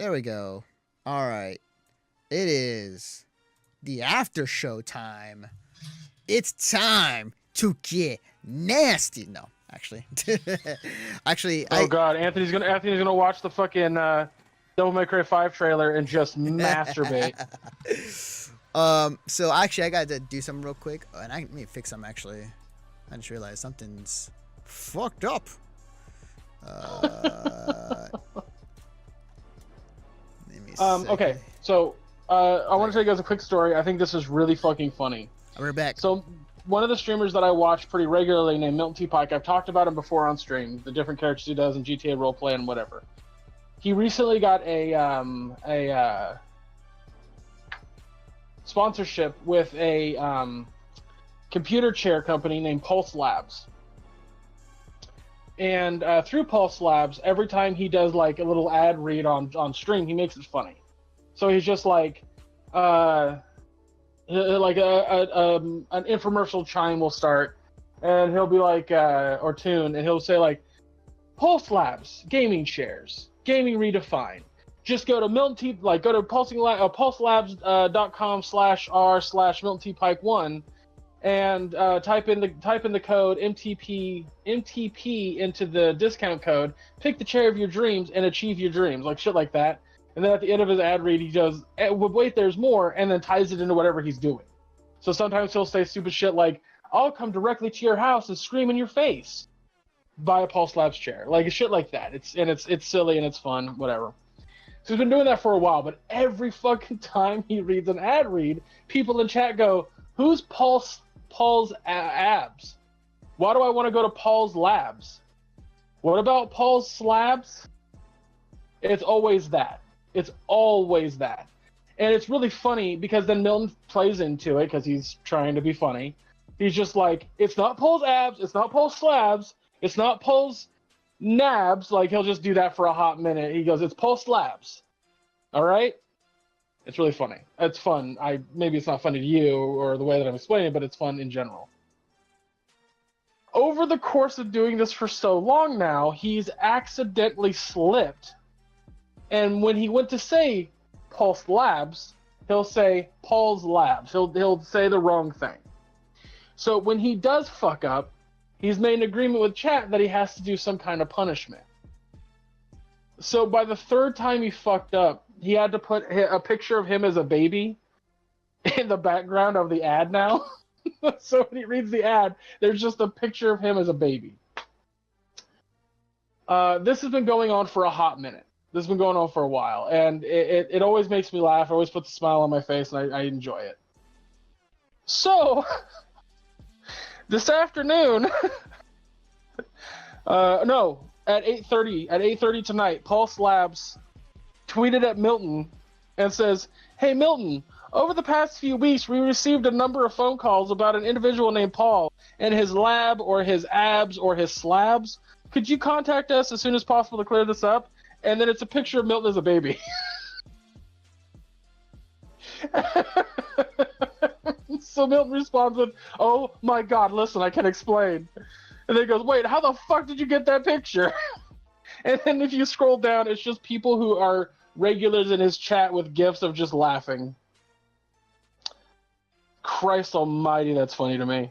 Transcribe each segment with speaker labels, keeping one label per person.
Speaker 1: There we go. All right. It is the after show time. It's time to get nasty. No, actually, actually,
Speaker 2: Oh God, Anthony's gonna watch the fucking Devil May Cry 5 trailer and just masturbate.
Speaker 1: So actually, I got to do something real quick, and let me fix something. Actually, I just realized something's fucked up. Let me
Speaker 2: Okay, so I want to tell you guys a quick story. I think this is really fucking funny.
Speaker 1: We're back.
Speaker 2: So one of the streamers that I watch pretty regularly named Milton T. Pike, I've talked about him before on stream, the different characters he does in GTA roleplay and whatever. He recently got a sponsorship with a computer chair company named Pulse Labs. And through Pulse Labs, every time he does like a little ad read on stream, he makes it funny. So he's just like an infomercial chime will start, and he'll be like, or tune, and he'll say like, Pulse Labs, gaming chairs, gaming redefined. Just go to Milton T, like go to pulselabs.com/r/Milton T Pike 1, and type in the code MTP into the discount code. Pick the chair of your dreams and achieve your dreams, like shit like that. And then at the end of his ad read, he goes, wait, there's more, and then ties it into whatever he's doing. So sometimes he'll say stupid shit like, I'll come directly to your house and scream in your face. Buy a Pulse Labs chair. Like shit like that. It's silly and it's fun, whatever. So he's been doing that for a while, but every fucking time he reads an ad read, people in chat go, who's Paul's abs? Why do I want to go to Paul's Labs? What about Paul's Slabs? It's always that. It's always that. And it's really funny because then Milton plays into it because he's trying to be funny. He's just like, it's not Paul's abs, it's not Paul's slabs, it's not Paul's nabs. Like, he'll just do that for a hot minute. He goes, it's Paul's slabs. All right? It's really funny. It's fun. Maybe it's not funny to you or the way that I'm explaining it, but it's fun in general. Over the course of doing this for so long now, he's accidentally slipped. And when he went to say Pulse Labs, he'll say Paul's Labs. He'll say the wrong thing. So when he does fuck up, he's made an agreement with chat that he has to do some kind of punishment. So by the third time he fucked up, he had to put a picture of him as a baby in the background of the ad now. So when he reads the ad, there's just a picture of him as a baby. This has been going on for a hot minute. This has been going on for a while, and it always makes me laugh. It always puts a smile on my face, and I enjoy it. So, this afternoon, at 8:30 tonight, Pulse Labs tweeted at Milton and says, "Hey Milton, over the past few weeks, we received a number of phone calls about an individual named Paul and his lab or his abs or his slabs. Could you contact us as soon as possible to clear this up?" And then it's a picture of Milton as a baby. So Milton responds with, "Oh my God, listen, I can explain." And then he goes, "Wait, how the fuck did you get that picture?" And then if you scroll down, it's just people who are regulars in his chat with gifs of just laughing. Christ almighty, that's funny to me.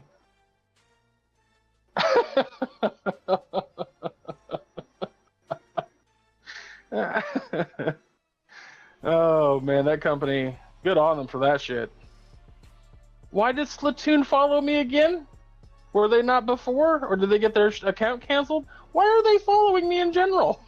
Speaker 2: Oh man, that company, good on them for that shit. Why did Splatoon follow me again? Were they not before, or did they get their account canceled? Why are they following me in general?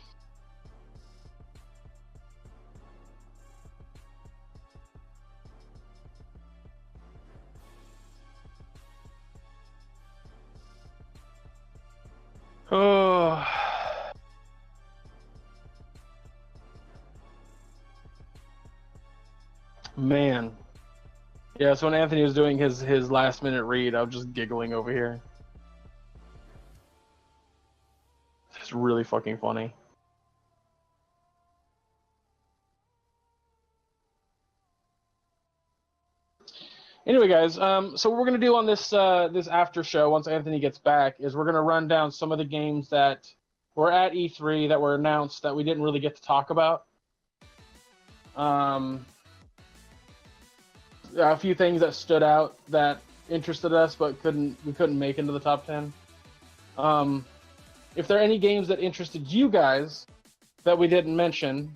Speaker 2: Oh. Man. Yeah, so when Anthony was doing his last minute read, I was just giggling over here. It's really fucking funny. Anyway, guys, so what we're gonna do on this this after show once Anthony gets back is we're gonna run down some of the games that were at E3 that were announced that we didn't really get to talk about. A few things that stood out that interested us, but we couldn't make into the top 10. If there are any games that interested you guys that we didn't mention,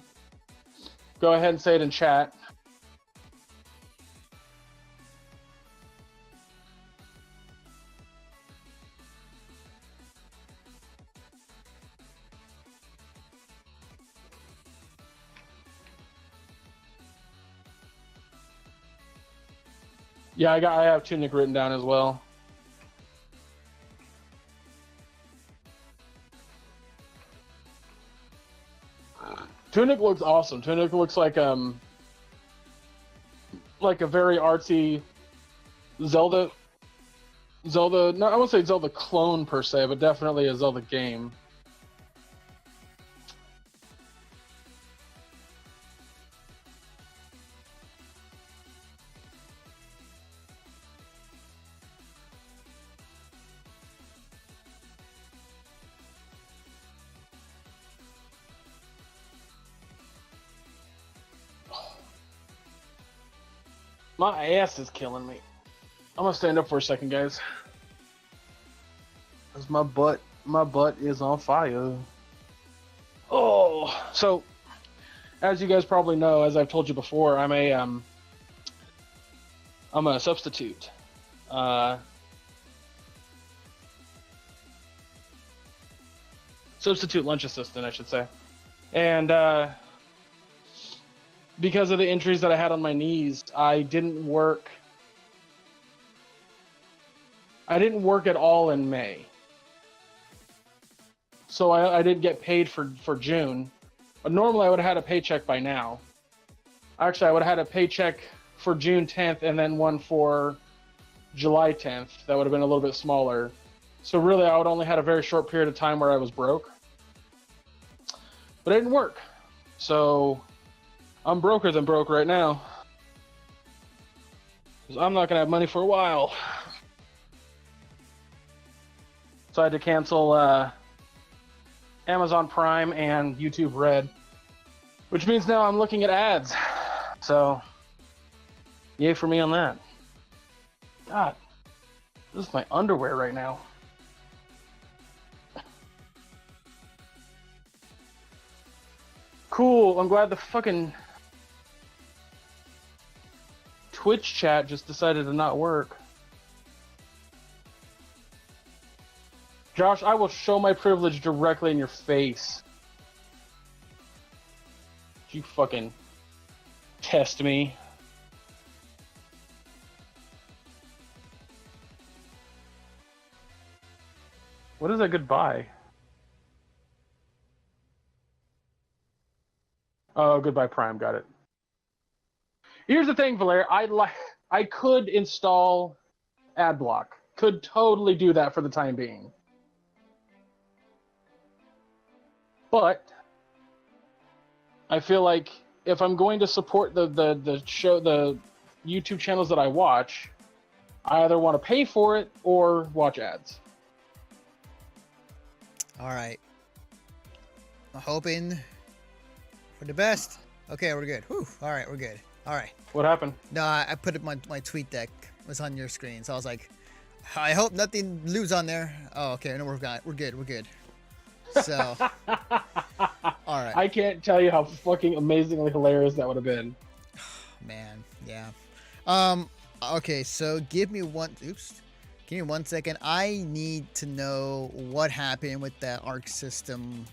Speaker 2: go ahead and say it in chat. Yeah, I have Tunic written down as well. Tunic looks awesome. Tunic looks like a very artsy Zelda. No, I won't say Zelda clone per se, but definitely a Zelda game. My ass is killing me. I'm gonna stand up for a second, guys. Cause my butt is on fire. Oh, so as you guys probably know, as I've told you before, I'm a substitute. Substitute lunch assistant, I should say. And because of the injuries that I had on my knees, I didn't work at all in May. So I didn't get paid for June. But normally I would have had a paycheck by now. Actually, I would have had a paycheck for June 10th and then one for July 10th. That would have been a little bit smaller. So really, I would only had a very short period of time where I was broke. But it didn't work. So I'm broker than broke right now. Because I'm not going to have money for a while. So I had to cancel Amazon Prime and YouTube Red. Which means now I'm looking at ads. So, yay for me on that. God, this is my underwear right now. Cool, I'm glad the fucking Twitch chat just decided to not work. Josh, I will show my privilege directly in your face. You fucking test me. What is that goodbye? Oh, goodbye Prime, got it. Here's the thing, Valeria, I could install ad block. Could totally do that for the time being. But I feel like if I'm going to support the YouTube channels that I watch, I either want to pay for it or watch ads.
Speaker 1: All right. I'm hoping for the best. Okay, we're good. Whew. All right, we're good. All right.
Speaker 2: What happened?
Speaker 1: No, I put it my tweet deck was on your screen, so I was like, I hope nothing lose on there. Oh, okay. No, we're good. We're good. So, all right.
Speaker 2: I can't tell you how fucking amazingly hilarious that would have been.
Speaker 1: Man, yeah. Okay, so give me one second. I need to know what happened with that Arc System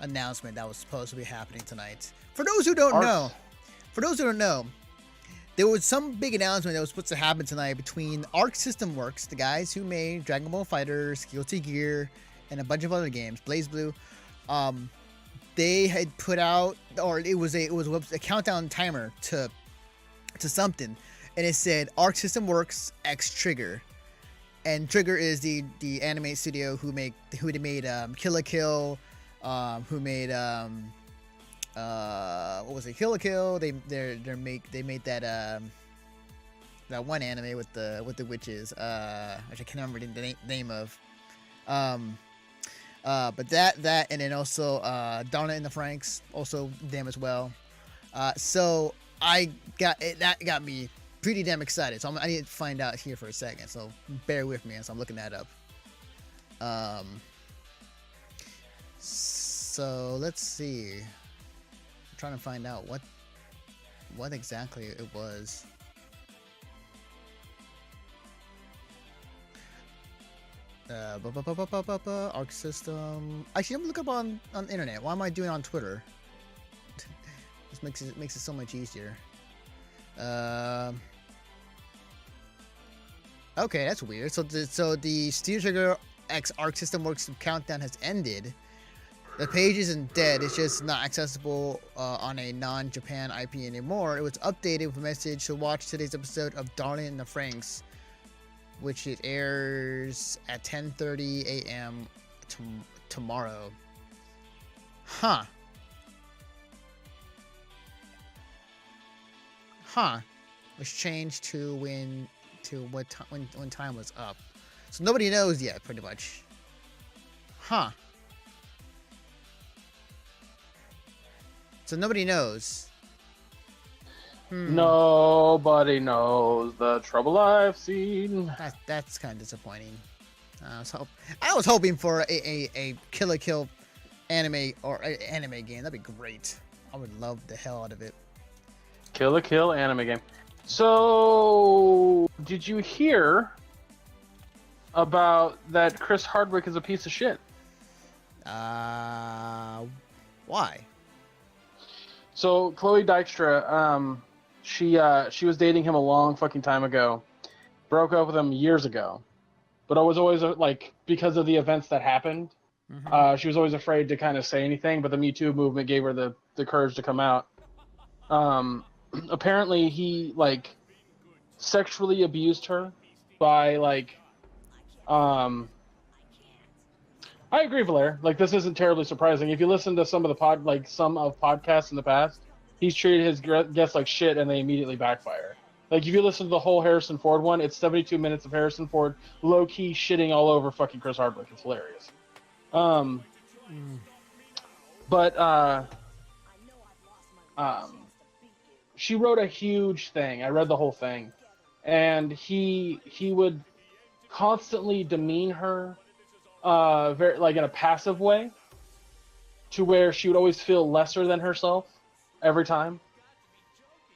Speaker 1: announcement that was supposed to be happening tonight. For those who don't know, there was some big announcement that was supposed to happen tonight between Arc System Works, the guys who made Dragon Ball FighterZ, Guilty Gear, and a bunch of other games, Blaze Blue. They had put out, or it was a countdown timer to something, and it said Arc System Works X Trigger, and Trigger is the anime studio who made Kill la Kill, who made what was it? Kill la Kill. They made that that one anime with the witches. Which I can't remember the name of. But that and then also Donna and the Franks also them as well. So I got it, that got me pretty damn excited. So I need to find out here for a second. So bear with me as I'm looking that up. So let's see. I'm trying to find out what exactly it was. Arc system. Actually, I'm gonna look up on the internet. Why am I doing it on Twitter? This makes it so much easier. Okay, that's weird. So the Steel Trigger X Arc System Works countdown has ended. The page isn't dead. It's just not accessible on a non-Japan IP anymore. It was updated with a message to watch today's episode of Darling in the Franxx, which it airs at 10:30 a.m. tomorrow. Huh. Was changed to when time was up. So nobody knows yet, pretty much. Huh. So nobody knows.
Speaker 2: Nobody knows the trouble I've seen.
Speaker 1: That's kind of disappointing. I was hoping for a Kill la Kill anime or anime game. That'd be great. I would love the hell out of it.
Speaker 2: Kill la Kill anime game. So, did you hear about that Chris Hardwick is a piece of shit?
Speaker 1: Why?
Speaker 2: So, Chloe Dykstra, she was dating him a long fucking time ago. Broke up with him years ago. But I was always, like, because of the events that happened, she was always afraid to kind of say anything, but the Me Too movement gave her the courage to come out. Apparently he like sexually abused her by like I agree, Valer. Like, this isn't terribly surprising. If you listen to some of podcasts in the past, he's treated his guests like shit and they immediately backfire. Like, if you listen to the whole Harrison Ford one, it's 72 minutes of Harrison Ford low-key shitting all over fucking Chris Hardwick. It's hilarious. She wrote a huge thing. I read the whole thing. And he would constantly demean her very like in a passive way, to where she would always feel lesser than herself every time.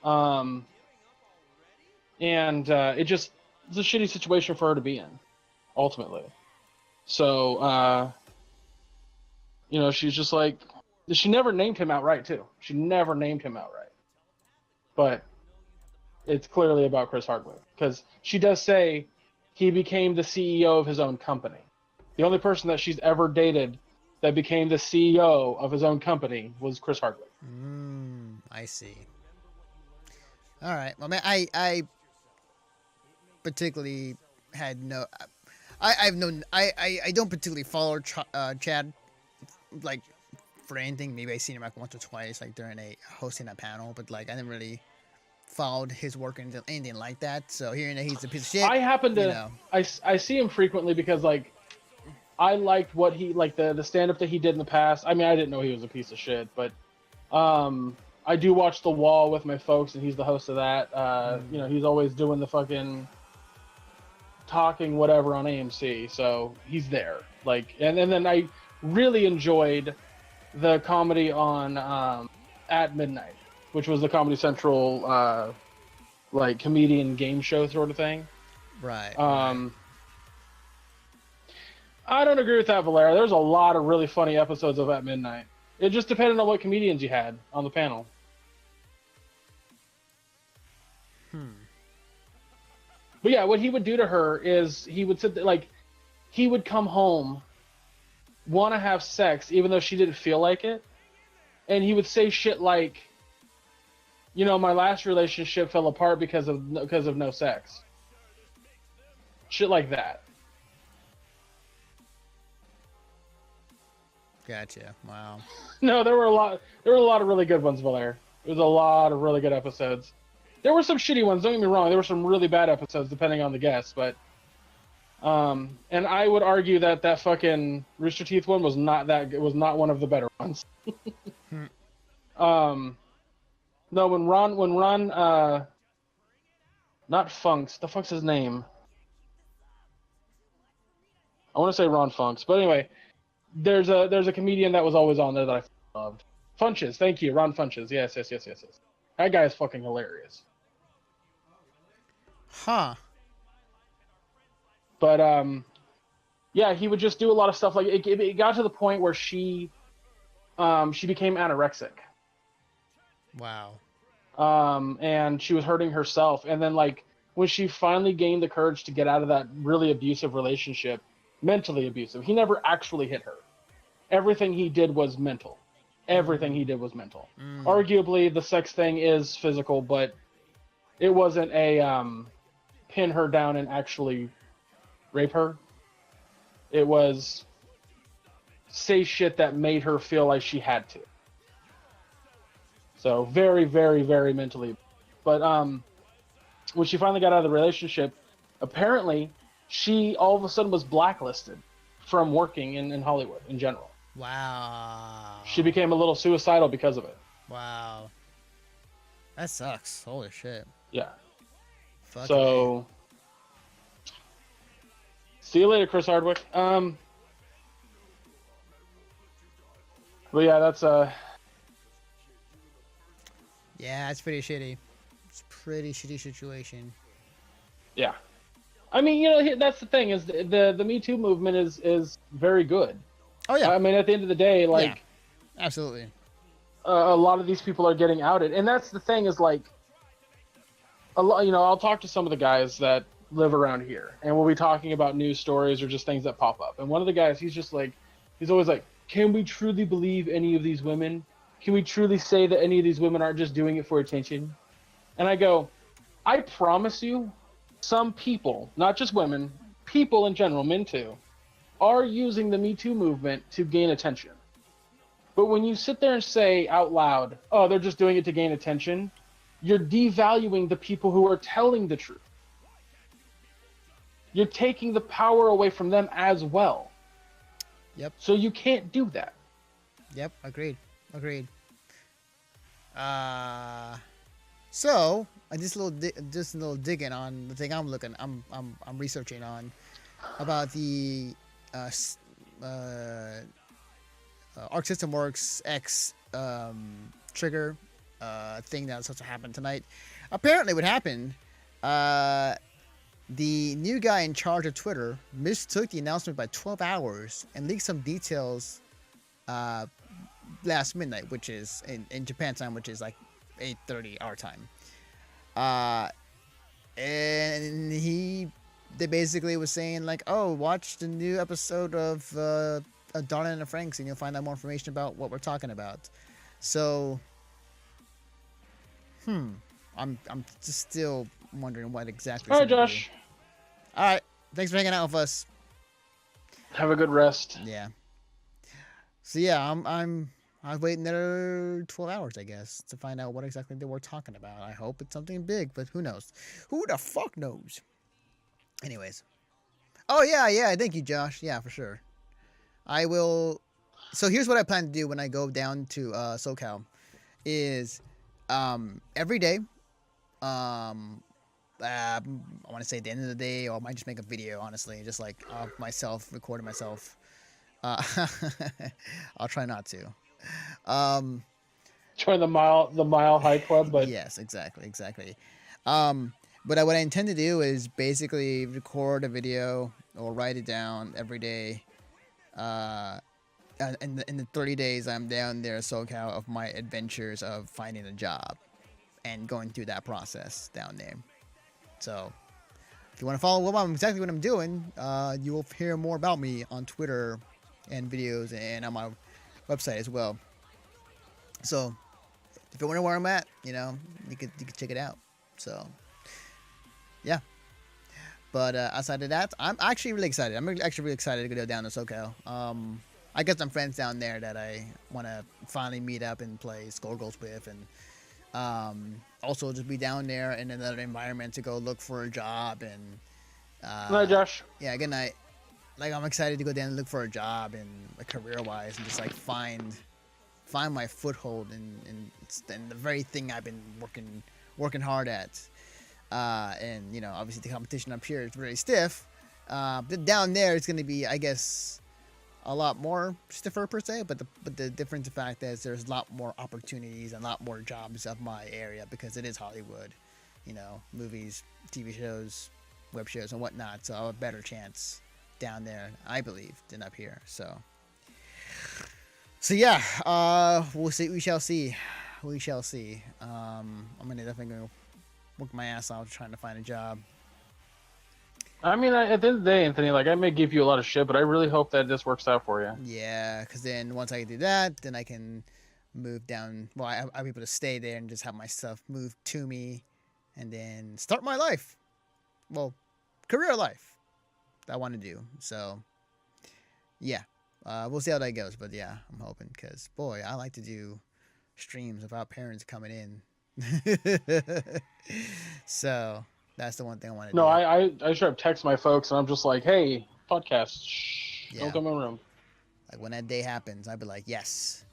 Speaker 2: It's a shitty situation for her to be in, ultimately. So, she's just like, she never named him outright, too. She never named him outright. But it's clearly about Chris Hardwick, because she does say he became the CEO of his own company. The only person that she's ever dated that became the CEO of his own company was Chris Hardwick.
Speaker 1: I see. All right. Well, man, I particularly had no. I don't particularly follow Chad, like, for anything. Maybe I seen him like once or twice, like during hosting a panel, but like I didn't really followed his work or anything like that. So hearing that he's a piece of shit,
Speaker 2: I happen to I see him frequently because like I liked what he like the stand up that he did in the past. I mean, I didn't know he was a piece of shit, but I do watch The Wall with my folks, and he's the host of that. He's always doing the fucking talking whatever on AMC, so he's there. Like, and then I really enjoyed the comedy on At Midnight, which was the Comedy Central like comedian game show sort of thing.
Speaker 1: Right.
Speaker 2: I don't agree with that, Valera. There's a lot of really funny episodes of At Midnight. It just depended on what comedians you had on the panel. But yeah, what he would do to her is he would sit there, like, he would come home, want to have sex, even though she didn't feel like it. And he would say shit like, my last relationship fell apart because of no sex. Shit like that.
Speaker 1: Gotcha. Wow.
Speaker 2: No, there were a lot of really good ones, Valere. There was a lot of really good episodes. There were some shitty ones, don't get me wrong. There were some really bad episodes, depending on the guest, but And I would argue that that fucking Rooster Teeth one was not that was not one of the better ones.
Speaker 1: Hmm.
Speaker 2: Um, no, when Ron, not Funks, the fuck's his name? I want to say Ron Funks, but anyway, there's a comedian that was always on there that I loved. Funches, thank you, Ron Funches. Yes. That guy is fucking hilarious.
Speaker 1: Huh.
Speaker 2: But yeah, he would just do a lot of stuff. Like it got to the point where she became anorexic.
Speaker 1: Wow.
Speaker 2: And she was hurting herself. And then, like, when she finally gained the courage to get out of that really abusive relationship, mentally abusive, he never actually hit her. Everything he did was mental. Everything he did was mental. Arguably, the sex thing is physical, but it wasn't a pin her down and actually rape her. It was say shit that made her feel like she had to. So very, very, very mentally. But when she finally got out of the relationship, apparently she all of a sudden was blacklisted from working in Hollywood in general.
Speaker 1: Wow.
Speaker 2: She became a little suicidal because of it.
Speaker 1: Wow. That sucks. Holy shit.
Speaker 2: Yeah.
Speaker 1: Fuck
Speaker 2: So see you later, Chris Hardwick. But yeah, that's
Speaker 1: yeah, it's pretty shitty. It's a pretty shitty situation.
Speaker 2: yeah. I mean, you know, that's the thing is the Me Too movement is very good.
Speaker 1: Oh yeah.
Speaker 2: I mean, at the end of the day, like,
Speaker 1: yeah, absolutely.
Speaker 2: a lot of these people are getting outed, and that's the thing is like, a lot. You know, I'll talk to some of the guys that live around here, and we'll be talking about news stories or just things that pop up. And one of the guys, he's just like, he's always like, can we truly believe any of these women? Can we truly say that any of these women aren't just doing it for attention? And I go, I promise you, some people, not just women, people in general, men too, are using the Me Too movement to gain attention. But when you sit there and say out loud, oh, they're just doing it to gain attention, you're devaluing the people who are telling the truth. You're taking the power away from them as well.
Speaker 1: Yep.
Speaker 2: So you can't do that.
Speaker 1: Yep. Agreed. So just a little digging on the thing I'm researching on about the Arc System Works X trigger thing that's supposed to happen tonight. Apparently, what happened? The new guy in charge of Twitter mistook the announcement by 12 hours and leaked some details last midnight, which is in Japan time, which is like 8:30 our time. And they basically was saying like, oh, watch the new episode of Donna and the Franks, and you'll find out more information about what we're talking about. So, I'm just still wondering what exactly.
Speaker 2: All right, Josh.
Speaker 1: All right, thanks for hanging out with us.
Speaker 2: Have a good rest.
Speaker 1: Yeah. So yeah, I was waiting there 12 hours, I guess, to find out what exactly they were talking about. I hope it's something big, but who knows? Who the fuck knows? Anyways. Oh, yeah. Thank you, Josh. Yeah, for sure. I will. So here's what I plan to do when I go down to SoCal is every day, I want to say at the end of the day, or I might just make a video, honestly, just like of myself, recording myself. I'll try not to.
Speaker 2: Join the mile high club, but
Speaker 1: yes, exactly. But what I intend to do is basically record a video or write it down every day. In the 30 days I'm down there, SoCal, of my adventures of finding a job and going through that process down there. So, if you want to follow exactly what I'm doing, you will hear more about me on Twitter and videos and on my website as well. So, if you wonder where I'm at, you could check it out. So, yeah. But outside of that, I'm actually really excited. I'm actually really excited to go down to SoCal. I got some friends down there that I want to finally meet up and play Skullgirls with, and also just be down there in another environment to go look for a job and
Speaker 2: Good night, Josh.
Speaker 1: Yeah, good night. Like, I'm excited to go down and look for a job and like, career-wise, and just like find my foothold in the very thing I've been working hard at. And you know, obviously the competition up here is very stiff. But down there it's going to be, I guess, a lot more stiffer per se. But the difference, the fact is, there's a lot more opportunities and a lot more jobs of my area because it is Hollywood. You know, movies, TV shows, web shows, and whatnot. So I have a better chance down there, I believe, than up here. So yeah, we'll see. We shall see. I'm definitely gonna work my ass off trying to find a job.
Speaker 2: I mean, at the end of the day, Anthony, like, I may give you a lot of shit, but I really hope that this works out for you.
Speaker 1: Yeah, because then once I do that, then I can move down. Well, I'll be able to stay there and just have my stuff moved to me, and then start my life. Well, career life that I want to do. So, yeah, we'll see how that goes. But yeah, I'm hoping, because boy, I like to do streams without parents coming in. So that's the one thing I want to do.
Speaker 2: No, I straight up text my folks, and I'm just like, hey, podcast, shh,
Speaker 1: Yeah.
Speaker 2: don't come in my room.
Speaker 1: Like, when that day happens, I'd be like, yes,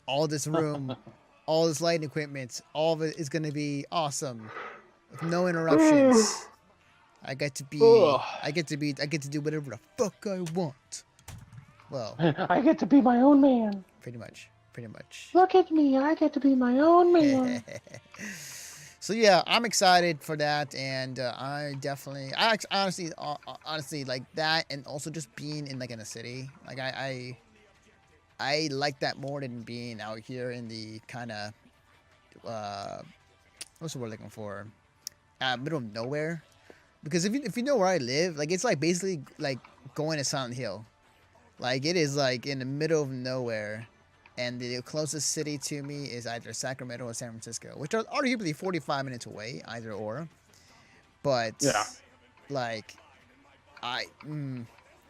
Speaker 1: all this room, all this lighting equipment, all of it is going to be awesome with no interruptions. I get to do whatever the fuck I want. Well,
Speaker 2: I get to be my own man.
Speaker 1: pretty much.
Speaker 2: Look at me, I get to be my own man.
Speaker 1: So yeah, I'm excited for that, and I honestly like that, and also just being in like in a city. Like I like that more than being out here in the kind of what's the word I'm looking for? Middle of nowhere. Because if you know where I live, like, it's like basically like going to Silent Hill. Like, it is like in the middle of nowhere, and the closest city to me is either Sacramento or San Francisco, which are arguably 45 minutes away, either or. But
Speaker 2: yeah,
Speaker 1: like,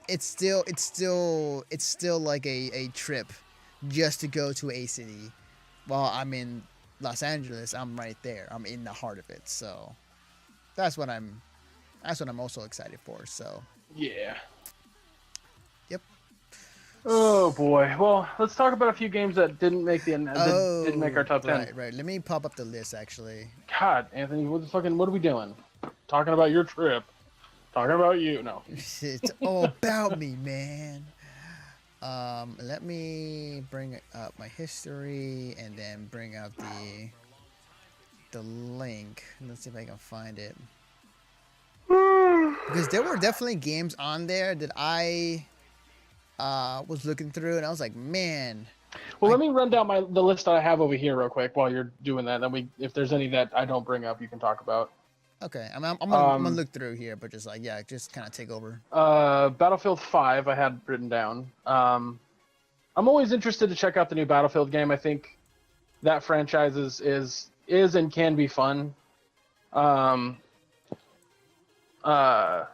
Speaker 1: it's still like a trip just to go to a city. While I'm in Los Angeles, I'm right there. I'm in the heart of it. So that's what I'm also excited for. So
Speaker 2: yeah.
Speaker 1: Yep.
Speaker 2: Oh boy. Well, let's talk about a few games that didn't make didn't make our top 10.
Speaker 1: Right. Let me pop up the list actually.
Speaker 2: God, Anthony, what are we doing? Talking about your trip. Talking about you. No.
Speaker 1: It's all about me, man. Let me bring up my history and then bring up the link. Let's see if I can find it. Because there were definitely games on there that I was looking through, and I was like, man.
Speaker 2: Well, let me run down the list that I have over here real quick while you're doing that. Then if there's any that I don't bring up, you can talk about.
Speaker 1: Okay, I'm gonna look through here, but just like, yeah, just kind of take over.
Speaker 2: Battlefield 5 I had written down. I'm always interested to check out the new Battlefield game. I think that franchise is and can be fun. Yeah, I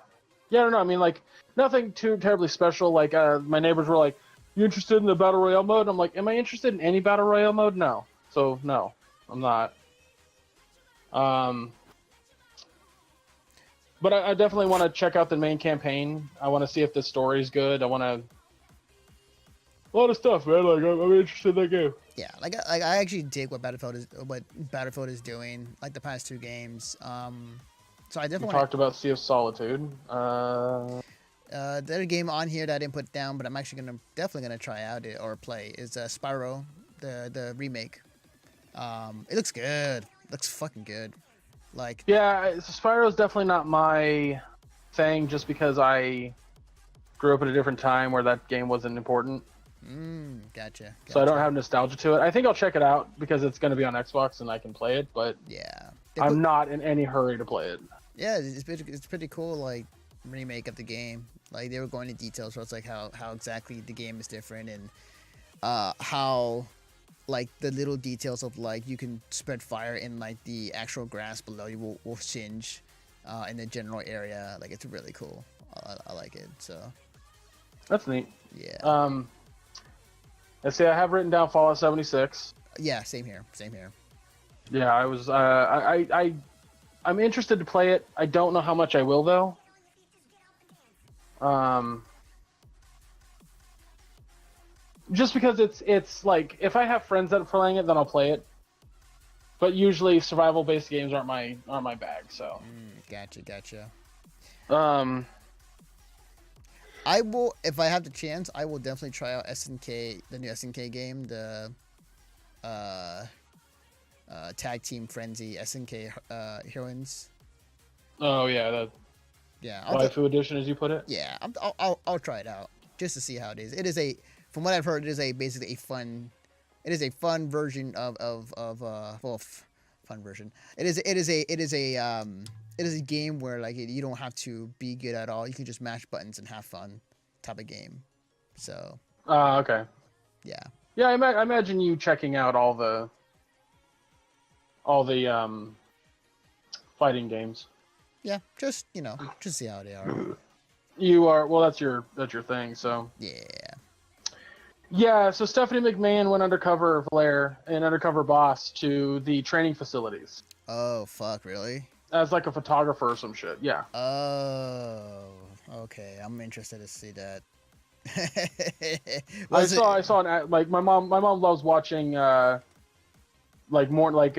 Speaker 2: don't know. I mean, like, nothing too terribly special. Like, my neighbors were like, "You interested in the Battle Royale mode?" And I'm like, "Am I interested in any Battle Royale mode? No." So, no, I'm not. But I definitely want to check out the main campaign. I want to see if the story's good. I want to... A lot of stuff, man. Like, I'm interested in that game.
Speaker 1: Yeah, like I actually dig what Battlefield is doing, like the past two games. So I definitely
Speaker 2: talked about Sea of Solitude.
Speaker 1: There's a game on here that I didn't put down, but I'm actually definitely gonna try out it or play. Is Spyro, the remake. It looks good. Looks fucking good. Like,
Speaker 2: yeah, Spyro's definitely not my thing, just because I grew up at a different time where that game wasn't important.
Speaker 1: Gotcha.
Speaker 2: So I don't have nostalgia to it. I think I'll check it out because it's going to be on Xbox and I can play it, but
Speaker 1: yeah,
Speaker 2: I'm not in any hurry to play it.
Speaker 1: Yeah, it's pretty cool, like, remake of the game. Like, they were going into details, so it's like how exactly the game is different, and how, like, the little details of, like, you can spread fire in, like, the actual grass below you will singe in the general area. Like, it's really cool. I like it. So
Speaker 2: that's neat.
Speaker 1: Yeah.
Speaker 2: Let's see, I have written down Fallout 76.
Speaker 1: Yeah, same here.
Speaker 2: Yeah, I was I'm interested to play it. I don't know how much I will, though. Um, just because it's like if I have friends that are playing it, then I'll play it. But usually survival based games aren't my bag. So.
Speaker 1: Gotcha.
Speaker 2: Um.
Speaker 1: I will, if I have the chance, I will definitely try out SNK, the new SNK game, the uh, Tag Team Frenzy SNK Heroines.
Speaker 2: Oh yeah, the
Speaker 1: Yeah,
Speaker 2: waifu edition, as you put it.
Speaker 1: yeah, I'll try it out just to see how it is. It is from what I've heard, it is basically a fun. It is a fun version fun version. It is a game where like you don't have to be good at all. You can just mash buttons and have fun, type of game. So
Speaker 2: Okay.
Speaker 1: yeah,
Speaker 2: Yeah, I imagine you checking out all the fighting games.
Speaker 1: yeah, just just see how they are.
Speaker 2: You are well. That's your thing. So
Speaker 1: Yeah.
Speaker 2: yeah. So Stephanie McMahon went undercover Blair, an undercover boss, to the training facilities
Speaker 1: Oh fuck, really?
Speaker 2: as like a photographer or some shit. Yeah.
Speaker 1: Oh, okay. I'm interested to see that.
Speaker 2: I
Speaker 1: Was
Speaker 2: saw
Speaker 1: it?
Speaker 2: I saw an like my mom loves watching like more like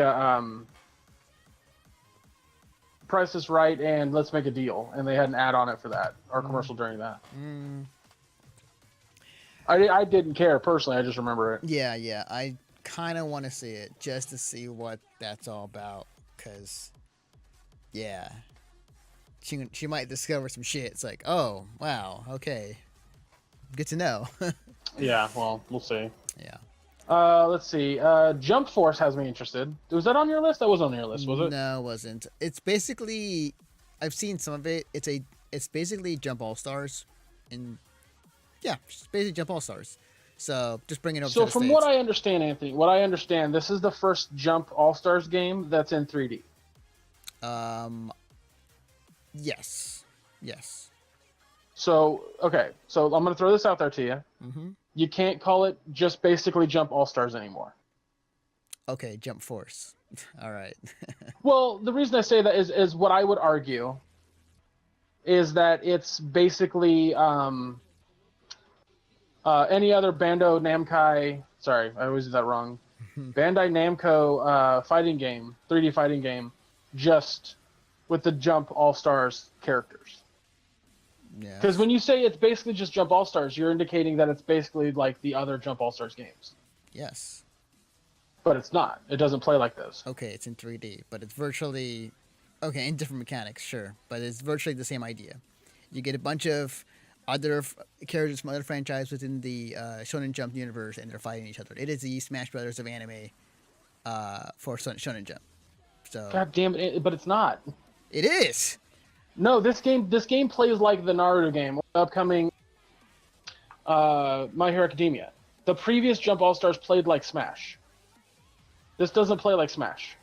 Speaker 2: Price is Right and Let's Make a Deal, and they had an ad on it for that, or commercial during that.
Speaker 1: Mm,
Speaker 2: I didn't care personally. I just remember it.
Speaker 1: yeah. I kind of want to see it just to see what that's all about. Cause, yeah, she might discover some shit. It's like, oh wow, okay, good to know.
Speaker 2: Yeah. Well, we'll see.
Speaker 1: Yeah.
Speaker 2: Let's see. Jump Force has me interested. Was that on your list? That was on your list, was it?
Speaker 1: No, it wasn't. It's basically, I've seen some of it. It's basically Jump All Stars, and yeah, it's basically Jump All Stars. So just bring it over
Speaker 2: So
Speaker 1: to the
Speaker 2: from
Speaker 1: States.
Speaker 2: what I understand, Anthony, what I understand, this is the first Jump All Stars game that's in 3D.
Speaker 1: Um, yes, yes.
Speaker 2: So okay, so I'm gonna throw this out there to you.
Speaker 1: Mm-hmm.
Speaker 2: You can't call it just basically Jump All Stars anymore.
Speaker 1: Okay, Jump Force. All right.
Speaker 2: Well, the reason I say that is what I would argue is that it's basically any other Bando Namkai. Sorry, I always do that wrong. Bandai Namco fighting game, 3D fighting game, just with the Jump All Stars characters.
Speaker 1: Yeah.
Speaker 2: Because when you say it's basically just Jump All Stars, you're indicating that it's basically like the other Jump All Stars games.
Speaker 1: Yes.
Speaker 2: But it's not. It doesn't play like those.
Speaker 1: Okay, it's in 3D, but it's virtually okay in different mechanics, sure, but it's virtually the same idea. You get a bunch of other characters from other franchises within the Shonen Jump universe, and they're fighting each other. It is the Smash Brothers of anime for Shonen Jump. So
Speaker 2: God damn it! But it's not.
Speaker 1: it is.
Speaker 2: No, this game plays like the Naruto game, upcoming My Hero Academia. The previous Jump All Stars played like Smash. This doesn't play like Smash.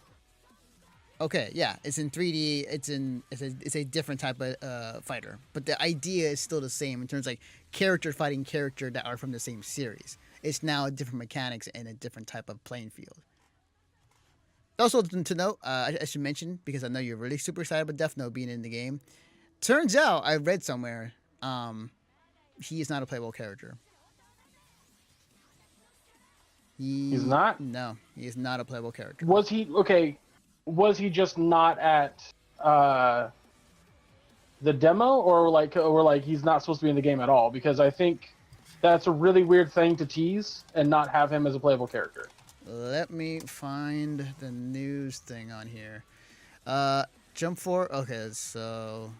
Speaker 1: Okay, yeah, it's in 3D. It's a different type of fighter, but the idea is still the same in terms of like character fighting character that are from the same series. It's now different mechanics and a different type of playing field. Also to note, I should mention because I know you're really super excited about Death Note being in the game. Turns out I read somewhere, he is not a playable character.
Speaker 2: He's not?
Speaker 1: No, he is not a playable character.
Speaker 2: Was he okay? Was he just not at the demo, or like he's not supposed to be in the game at all? Because I think that's a really weird thing to tease and not have him as a playable character.
Speaker 1: Let me find the news thing on here. Jump Force. Okay, so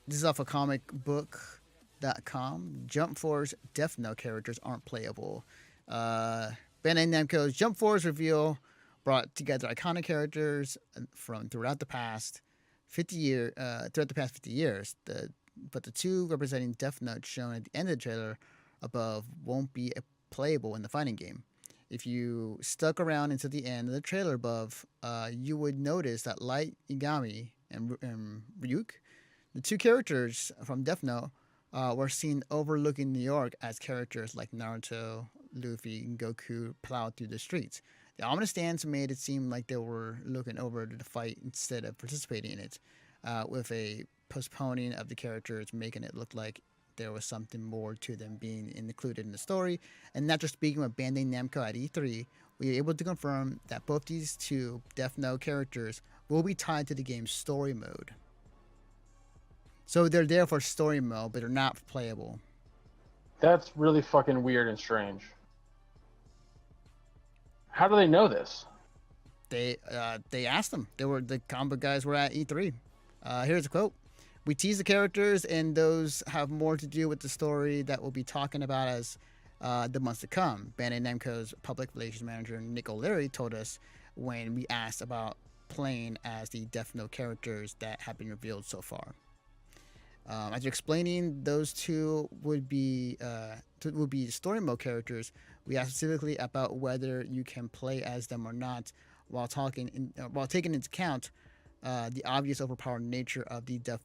Speaker 1: this is off of comicbook.com. Jump Force Death Note characters aren't playable. Bandai Namco's Jump Force reveal brought together iconic characters from throughout the past 50 years. But the two representing Death Note shown at the end of the trailer above won't be playable in the fighting game. If you stuck around until the end of the trailer above, you would notice that Light Yagami and Ryuk, the two characters from Death Note, were seen overlooking New York as characters like Naruto, Luffy, and Goku plowed through the streets. The ominous stance made it seem like they were looking over to the fight instead of participating in it, with a postponing of the characters, making it look like there was something more to them being included in the story. And after speaking with Bandai Namco at E3, we were able to confirm that both these two Death Note characters will be tied to the game's story mode. So they're there for story mode, but they're not playable.
Speaker 2: That's really fucking weird and strange. How do they know this?
Speaker 1: They asked them. The comic guys were at E3. Here's a quote. We tease the characters, and those have more to do with the story that we'll be talking about as the months to come. Bandai Namco's public relations manager, Nick O'Leary, told us when we asked about playing as the Death Note characters that have been revealed so far. After explaining those two would be story mode characters, we asked specifically about whether you can play as them or not, while taking into account the obvious overpowered nature of the Death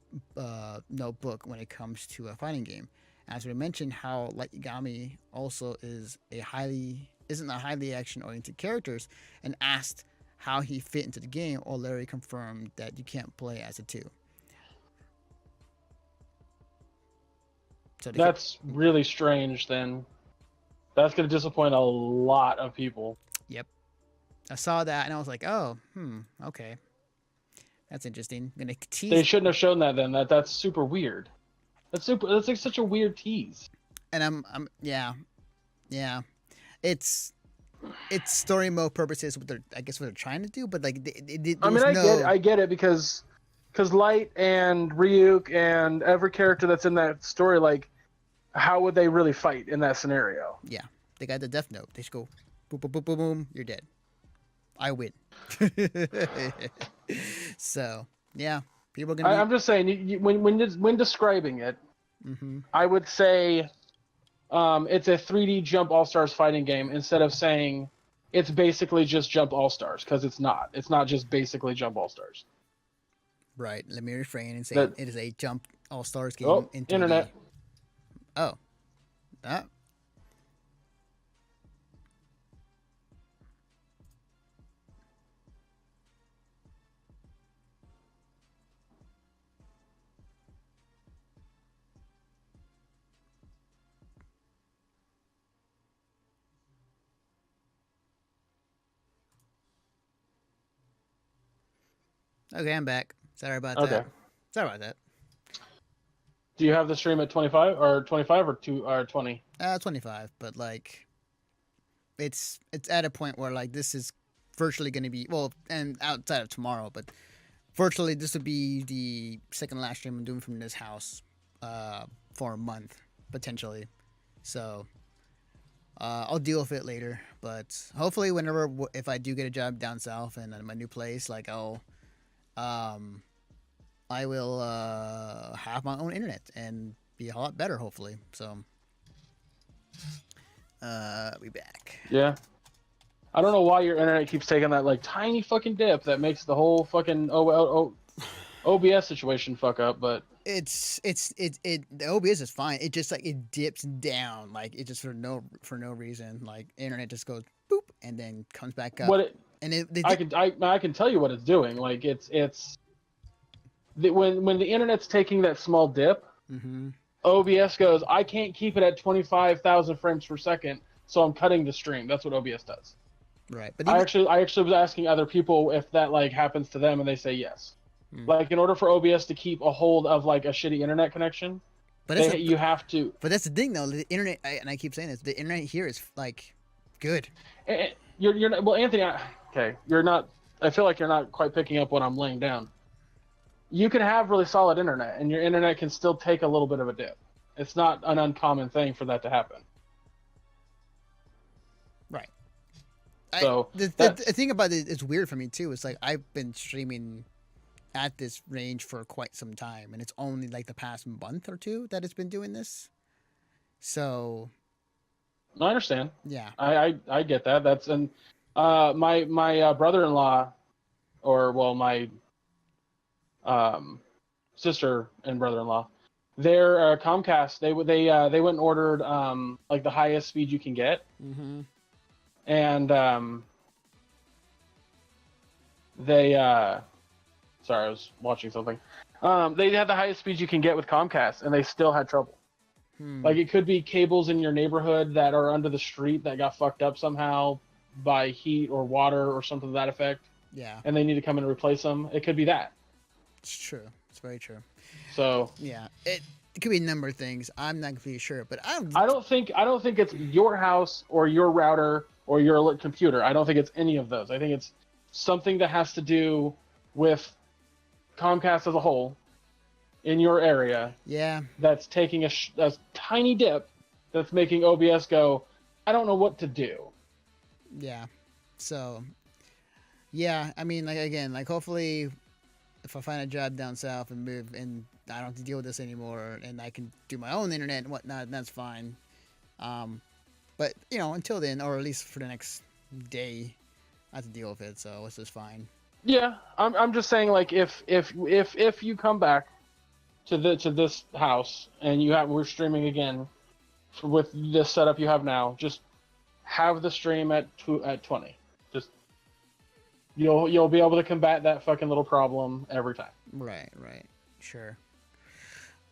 Speaker 1: Note book when it comes to a fighting game. As we mentioned, how Light Yagami also isn't a highly action-oriented characters, and asked how he fit into the game, O'Leary confirmed that you can't play as a two. So
Speaker 2: that's really strange. Then that's going to disappoint a lot of people.
Speaker 1: Yep, I saw that and I was like, oh, okay, that's interesting. I'm gonna tease.
Speaker 2: They shouldn't have shown that. Then that's super weird. That's like such a weird tease.
Speaker 1: And yeah, it's story mode purposes. What they're trying to do, but like,
Speaker 2: I get it because Light and Ryuk and every character that's in that story, like, how would they really fight in that scenario?
Speaker 1: Yeah, they got the Death Note. They just go, boom, boom, boom, boom, boom. You're dead. I win. So yeah, people are gonna.
Speaker 2: I'm just saying, when describing it, I would say it's a 3D Jump All Stars fighting game instead of saying it's basically just Jump All Stars, because it's not. It's not just basically Jump All Stars.
Speaker 1: Right. Let me refrain and say it is a Jump All Stars game.
Speaker 2: Oh,
Speaker 1: in 3D.
Speaker 2: internet.
Speaker 1: Oh. Ah. Okay, I'm back. Sorry about that. Sorry about that.
Speaker 2: Do you have the stream at 25 or 20?
Speaker 1: 25, but like, it's at a point where like this is virtually going to be, well, and outside of tomorrow, but virtually this will be the second last stream I'm doing from this house for a month potentially. So I'll deal with it later, but hopefully if I do get a job down south and in my new place, like I will have my own internet and be a lot better, hopefully. So, be back.
Speaker 2: Yeah. I don't know why your internet keeps taking that like tiny fucking dip that makes the whole fucking OBS situation fuck up, but
Speaker 1: the OBS is fine. It just like it dips down, like it just for no reason. Like internet just goes boop and then comes back up.
Speaker 2: I can tell you what it's doing. Like when the internet's taking that small dip, OBS goes, I can't keep it at 25,000 frames per second, so I'm cutting the stream. That's what OBS does.
Speaker 1: Right. But
Speaker 2: I actually was asking other people if that like happens to them, and they say yes. Like in order for OBS to keep a hold of like a shitty internet connection, you have to.
Speaker 1: But that's the thing, though. The internet, and I keep saying this, the internet here is like good.
Speaker 2: You're not, well, Anthony. Okay, you're not. I feel like you're not quite picking up what I'm laying down. You can have really solid internet, and your internet can still take a little bit of a dip. It's not an uncommon thing for that to happen.
Speaker 1: Right.
Speaker 2: So
Speaker 1: the thing about it is weird for me too. It's like I've been streaming at this range for quite some time, and it's only like the past month or two that it's been doing this. So
Speaker 2: I understand.
Speaker 1: Yeah.
Speaker 2: I get that. That's my brother-in-law, or well, my sister and brother-in-law, their Comcast, they went and ordered like the highest speed you can get, and they sorry, I was watching something. They had the highest speed you can get with Comcast, and they still had trouble. Like it could be cables in your neighborhood that are under the street that got fucked up somehow by heat or water or something to that effect,
Speaker 1: Yeah,
Speaker 2: and they need to come in and replace them. It could be that.
Speaker 1: it's true. It's very true.
Speaker 2: So
Speaker 1: Yeah, it could be a number of things. I'm not completely sure, but
Speaker 2: I don't think it's your house or your router or your computer. I don't think it's any of those. I think it's something that has to do with Comcast as a whole in your area
Speaker 1: Yeah,
Speaker 2: that's taking a tiny dip that's making OBS go, I don't know what to do.
Speaker 1: yeah. So, yeah, I mean, like again, like hopefully, if I find a job down south and move, and I don't have to deal with this anymore, and I can do my own internet and whatnot, that's fine. But until then, or at least for the next day, I have to deal with it. So it's just fine.
Speaker 2: Yeah, I'm just saying like if you come back to this house and we're streaming again with this setup you have now, just have the stream at 20. Just you'll be able to combat that fucking little problem every time.
Speaker 1: Right, sure.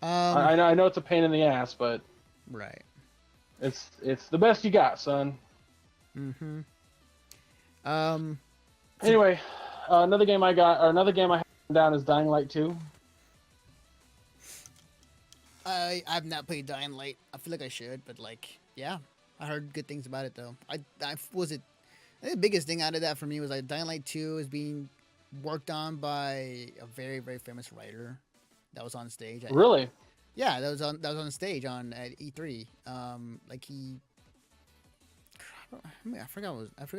Speaker 2: I know it's a pain in the ass, but
Speaker 1: Right.
Speaker 2: it's the best you got, son.
Speaker 1: Mm-hmm.
Speaker 2: Anyway, another game I have down is Dying Light 2.
Speaker 1: I've not played Dying Light. I feel like I should, but like, yeah, I heard good things about it though. I was it. I think the biggest thing out of that for me was like Dying Light 2 is being worked on by a very very famous writer that was on stage.
Speaker 2: Really?
Speaker 1: Yeah, that was on stage at E3. Like he. I forgot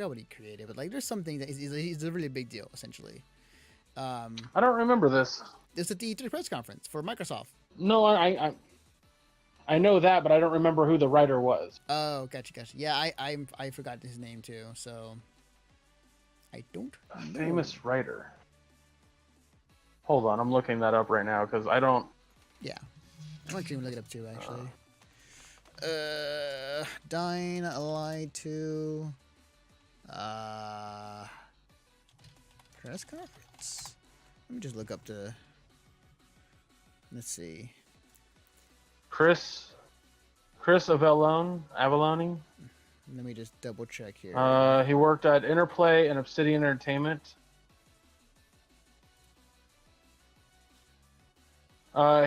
Speaker 1: what he created, but like there's something that he's a really big deal essentially.
Speaker 2: I don't remember this.
Speaker 1: It's at the E3 press conference for Microsoft.
Speaker 2: No, I know that, but I don't remember who the writer was.
Speaker 1: Oh, gotcha. Yeah, I forgot his name too, so I don't know.
Speaker 2: Famous writer. Hold on, I'm looking that up right now because I don't.
Speaker 1: Yeah, I'm actually gonna look it up too. Actually, Dying Light 2, press conference. Let me just look up the. Let's see.
Speaker 2: Chris Avellone.
Speaker 1: Let me just double check here.
Speaker 2: He worked at Interplay and Obsidian Entertainment.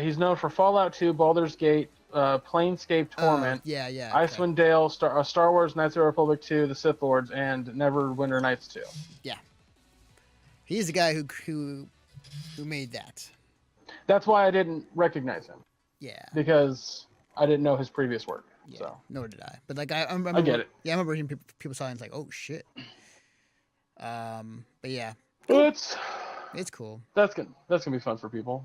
Speaker 2: He's known for Fallout 2, Baldur's Gate, Planescape Torment,
Speaker 1: yeah,
Speaker 2: Icewind Dale, Star Wars Knights of the Republic 2, The Sith Lords, and Neverwinter Nights 2.
Speaker 1: Yeah, he's the guy who made that.
Speaker 2: That's why I didn't recognize him.
Speaker 1: Yeah,
Speaker 2: because I didn't know his previous work.
Speaker 1: Yeah,
Speaker 2: so.
Speaker 1: Nor did I. But like I remember,
Speaker 2: I get it.
Speaker 1: Yeah, I remember hearing people saying like, "Oh shit." But yeah,
Speaker 2: it's
Speaker 1: cool.
Speaker 2: That's gonna be fun for people.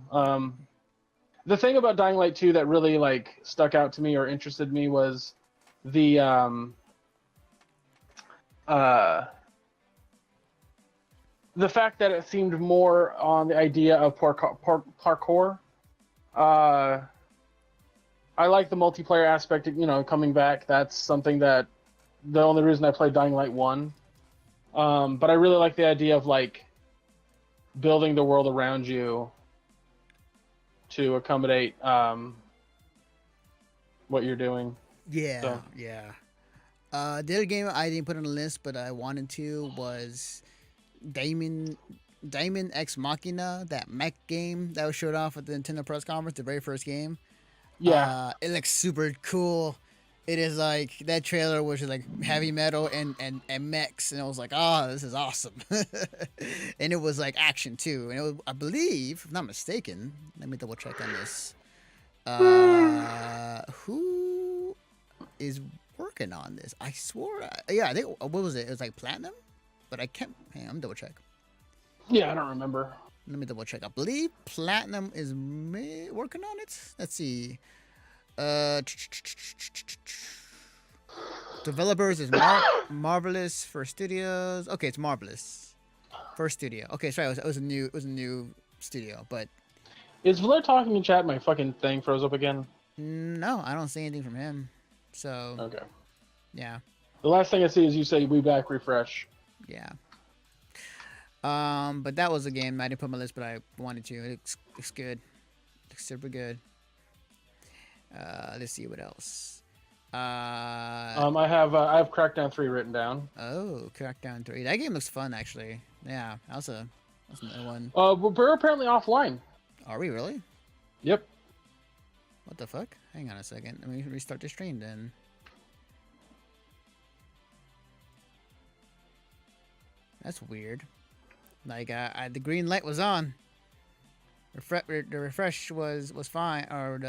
Speaker 2: The thing about Dying Light 2 that really like stuck out to me or interested me was the fact that it seemed more on the idea of parkour. I like the multiplayer aspect, coming back. That's something that the only reason I played Dying Light 1. But I really like the idea of like building the world around you to accommodate what you're doing.
Speaker 1: Yeah,
Speaker 2: so.
Speaker 1: Yeah. The other game I didn't put on the list, but I wanted to was Daemon X Machina, that mech game that was showed off at the Nintendo press conference, the very first game.
Speaker 2: Yeah.
Speaker 1: It looks super cool. It is like that trailer was like heavy metal and mechs, and I was like, oh, this is awesome. And it was like action too. And it was, I believe, if not mistaken, let me double check on this. Who is working on this? I swore, yeah, what was it? It was like Platinum, but I can't. Hang on, I'm double check.
Speaker 2: Yeah, I don't remember.
Speaker 1: Let me double check. I believe Platinum is working on it. Let's see. Developers is Marvelous First Studios. Okay, it's Marvelous First Studio. Okay, sorry, it was a new studio, but
Speaker 2: is Blair talking in chat? My fucking thing froze up again.
Speaker 1: No, I don't see anything from him. So
Speaker 2: okay,
Speaker 1: yeah.
Speaker 2: The last thing I see is you say "We back, refresh."
Speaker 1: Yeah. But that was a game I didn't put on my list, but I wanted to. It looks good. Looks super good. Let's see what else.
Speaker 2: I have Crackdown 3 written down.
Speaker 1: Oh, Crackdown 3. That game looks fun, actually. Yeah, that's another one.
Speaker 2: We're apparently offline.
Speaker 1: Are we really?
Speaker 2: Yep.
Speaker 1: What the fuck? Hang on a second. Let me restart the stream then. That's weird. Like, the green light was on. The refresh was fine, or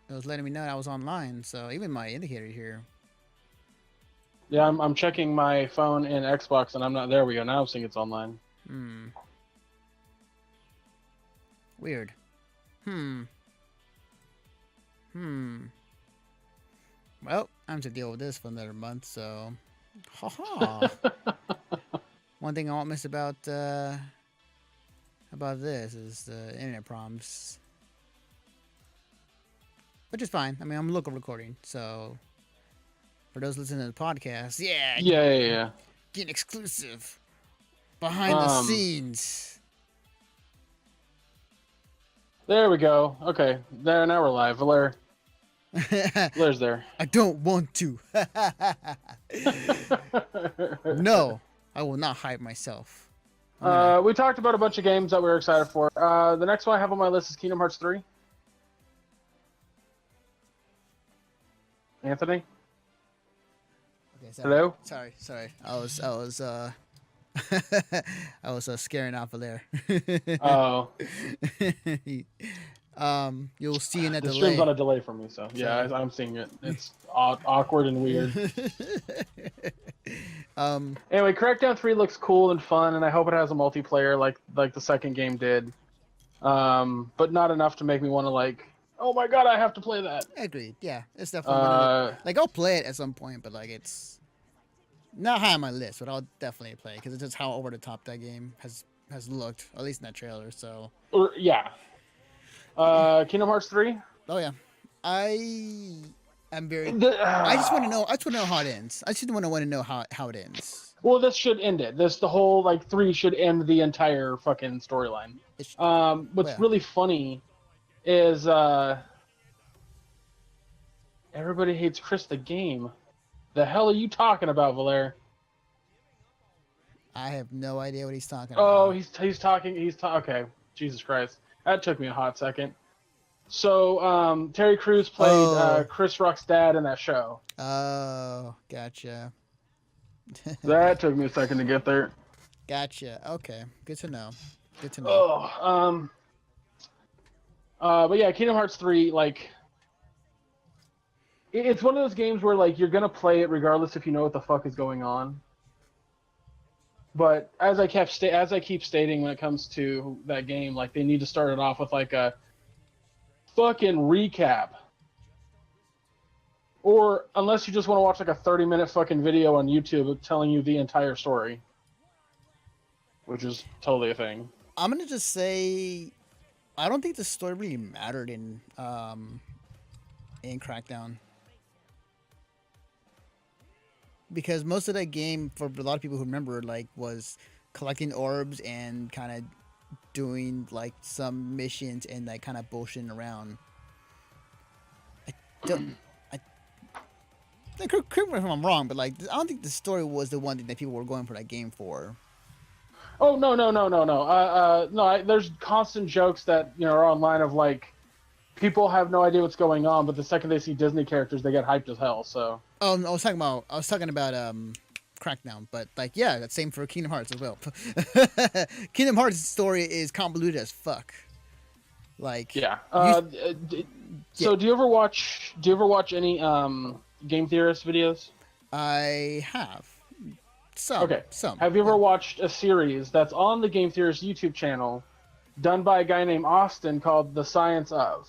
Speaker 1: it was letting me know I was online. So even my indicator here.
Speaker 2: Yeah, I'm checking my phone and Xbox, and I'm not. There we go. Now I'm seeing it's online.
Speaker 1: Weird. Well, I'm to deal with this for another month, so. Haha. One thing I won't miss about this is the internet problems, which is fine. I mean, I'm local recording, so for those listening to the podcast,
Speaker 2: yeah,
Speaker 1: get exclusive behind the scenes.
Speaker 2: There we go. Okay, there now we're live. Valaire's there.
Speaker 1: I don't want to. No, I will not hype myself.
Speaker 2: We talked about a bunch of games that we were excited for. The next one I have on my list is Kingdom Hearts 3. Anthony?
Speaker 1: Okay,
Speaker 2: Hello?
Speaker 1: Sorry. I was scaring off of there.
Speaker 2: Oh.
Speaker 1: You'll see in a
Speaker 2: the
Speaker 1: delay.
Speaker 2: stream's on a delay for me, so yeah, I'm seeing it. It's awkward and weird. Anyway, Crackdown 3 looks cool and fun, and I hope it has a multiplayer like the second game did. But not enough to make me want to like, oh my god, I have to play that.
Speaker 1: Agreed. Yeah, it's definitely like I'll play it at some point, but like it's not high on my list. But I'll definitely play because it's just how over the top that game has looked, at least in that trailer. So
Speaker 2: yeah. Kingdom Hearts 3.
Speaker 1: Oh yeah, I'm very. I just want to know. I just want to know how it ends. I just want to know how it ends.
Speaker 2: Well, this should end it. The whole like 3 should end the entire fucking storyline. What's really funny is everybody hates Chris the game. The hell are you talking about, Valaire?
Speaker 1: I have no idea what he's talking
Speaker 2: about. Oh,
Speaker 1: he's
Speaker 2: talking. Okay, Jesus Christ, that took me a hot second. So, Terry Crews played Chris Rock's dad in that show.
Speaker 1: Oh, gotcha.
Speaker 2: That took me a second to get there.
Speaker 1: Gotcha. Okay, good to know.
Speaker 2: But yeah, Kingdom Hearts 3, like, it's one of those games where like you're gonna play it regardless if you know what the fuck is going on. But as I keep stating when it comes to that game, like they need to start it off with like a fucking recap. Or unless you just want to watch like a 30-minute fucking video on YouTube telling you the entire story. Which is totally a thing.
Speaker 1: I'm gonna just say I don't think the story really mattered in Crackdown. Because most of that game, for a lot of people who remember, like, was collecting orbs and kind of doing like some missions and like kind of bullshitting around. Correct me if I'm wrong, but like I don't think the story was the one thing that people were going for that game for.
Speaker 2: Oh no! There's constant jokes that are online of like people have no idea what's going on, but the second they see Disney characters, they get hyped as hell. So.
Speaker 1: Oh, I was talking about Crackdown, but like yeah, that's same for Kingdom Hearts as well. Kingdom Hearts' story is convoluted as fuck. Like
Speaker 2: yeah. So do you ever watch any game theorist videos?
Speaker 1: I have. Some.
Speaker 2: Okay.
Speaker 1: Some.
Speaker 2: Have you ever watched a series that's on the Game Theorist YouTube channel, done by a guy named Austin called The Science of?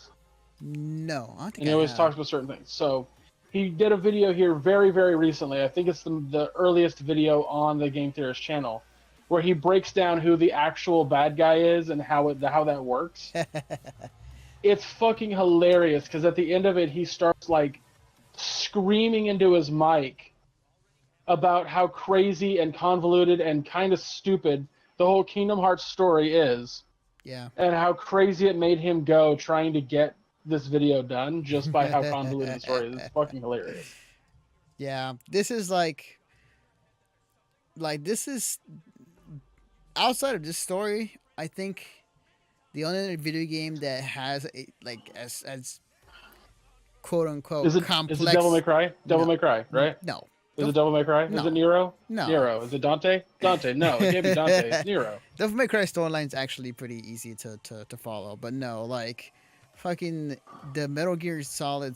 Speaker 1: No, I don't think.
Speaker 2: And he always talks about certain things. So. He did a video here very, very recently. I think it's the earliest video on the Game Theorist channel, where he breaks down who the actual bad guy is and how that works. It's fucking hilarious because at the end of it, he starts like screaming into his mic about how crazy and convoluted and kind of stupid the whole Kingdom Hearts story is.
Speaker 1: Yeah.
Speaker 2: And how crazy it made him go trying to get this video done just by how convoluted the story is. It's fucking hilarious.
Speaker 1: Yeah, this is like this is outside of this story. I think the only video game that has a, like as quote unquote
Speaker 2: Is it Devil
Speaker 1: complex.
Speaker 2: May Cry? Devil
Speaker 1: No,
Speaker 2: May Cry, right?
Speaker 1: no,
Speaker 2: Is it Devil May Cry? Is
Speaker 1: no,
Speaker 2: it Nero?
Speaker 1: no.
Speaker 2: Nero. Is it Dante? Dante. No, it can't be Dante. It's Nero.
Speaker 1: Devil May Cry storyline's actually pretty easy to follow, but no, like fucking the Metal Gear Solid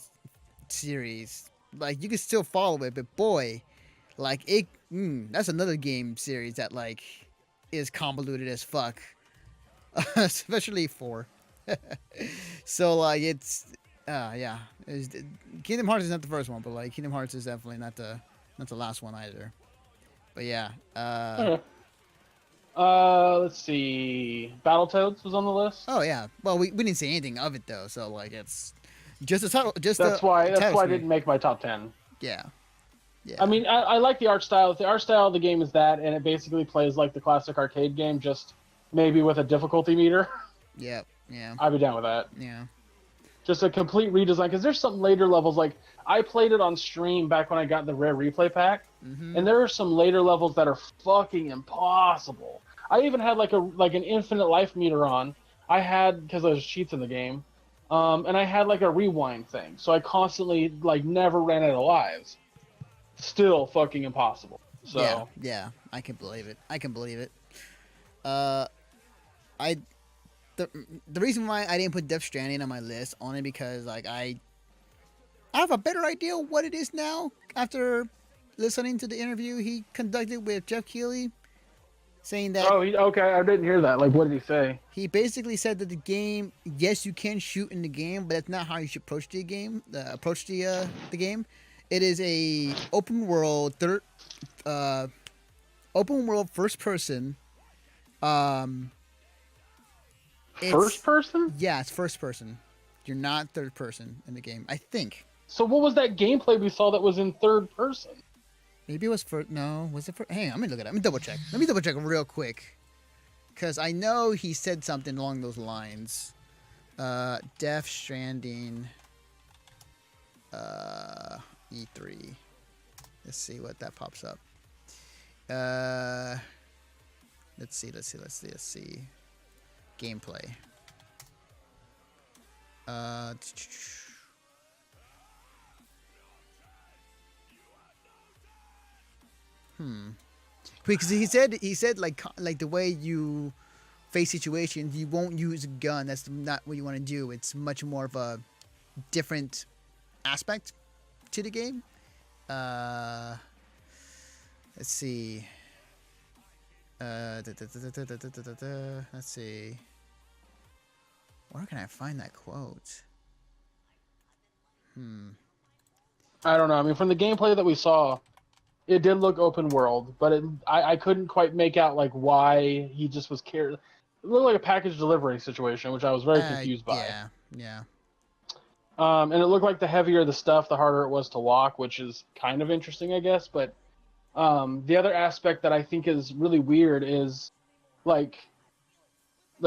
Speaker 1: series, like you can still follow it, but boy, like it, that's another game series that like is convoluted as fuck, especially 4. So like it's, yeah, Kingdom Hearts is not the first one, but like Kingdom Hearts is definitely not the last one either. But yeah,
Speaker 2: Okay. Let's see. Battletoads was on the list.
Speaker 1: oh yeah. Well, we didn't say anything of it though, so like it's just the title. Just
Speaker 2: That's
Speaker 1: the
Speaker 2: why
Speaker 1: title
Speaker 2: I
Speaker 1: screen.
Speaker 2: didn't make my top 10.
Speaker 1: Yeah, yeah.
Speaker 2: I mean, I like the art style. The art style of the game is that, and it basically plays like the classic arcade game, just maybe with a difficulty meter.
Speaker 1: Yep. Yeah.
Speaker 2: I'd be down with that.
Speaker 1: Yeah.
Speaker 2: Just a complete redesign, because there's some later levels. Like I played it on stream back when I got the rare replay pack, and there are some later levels that are fucking impossible. I even had like an infinite life meter on. I had, because there's cheats in the game, and I had like a rewind thing, so I constantly like never ran out of lives. Still fucking impossible. So
Speaker 1: yeah, I can believe it. The reason why I didn't put Death Stranding on my list only because like I have a better idea what it is now after listening to the interview he conducted with Jeff Keighley, saying that
Speaker 2: okay, I didn't hear that. Like, what did he say?
Speaker 1: he basically said that the game, yes, you can shoot in the game, but that's not how you should approach the game. The game. It is a open world first person.
Speaker 2: First person?
Speaker 1: Yeah, it's first person. You're not third person in the game, I think.
Speaker 2: So what was that gameplay we saw that was in third person?
Speaker 1: Maybe it was first. No, was it first? Hang on, I'm gonna look at it. Let me double check. Let me double check real quick, because I know he said something along those lines. Death Stranding. E3. Let's see what that pops up. Let's see. Gameplay. Because he said like the way you face situations, you won't use a gun. That's not what you want to do. It's much more of a different aspect to the game. Let's see. Let's see. Where can I find that quote?
Speaker 2: I don't know. I mean, from the gameplay that we saw, it did look open world, but I couldn't quite make out like why he just was carried. It looked like a package delivery situation, which I was very confused by.
Speaker 1: Yeah.
Speaker 2: And it looked like the heavier the stuff, the harder it was to walk, which is kind of interesting, I guess. But the other aspect that I think is really weird is like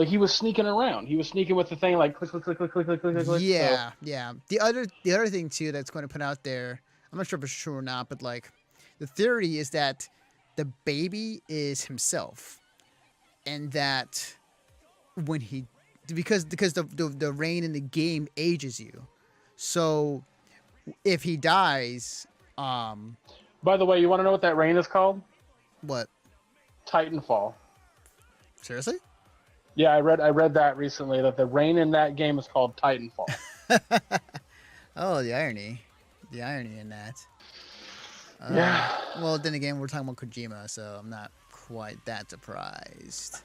Speaker 2: he was sneaking around. He was sneaking with the thing like click, click, click, click, click, click, click, click.
Speaker 1: Yeah, yeah. The other thing too that's going to put out there, I'm not sure if it's true or not, but like the theory is that the baby is himself, and that when he because the rain in the game ages you, so if he dies,
Speaker 2: By the way, you want to know what that rain is called?
Speaker 1: what?
Speaker 2: Titanfall.
Speaker 1: Seriously?
Speaker 2: Yeah, I read that recently, that the rain in that game is called Titanfall.
Speaker 1: Oh, the irony in that.
Speaker 2: Yeah.
Speaker 1: Well, then again, we're talking about Kojima, so I'm not quite that surprised.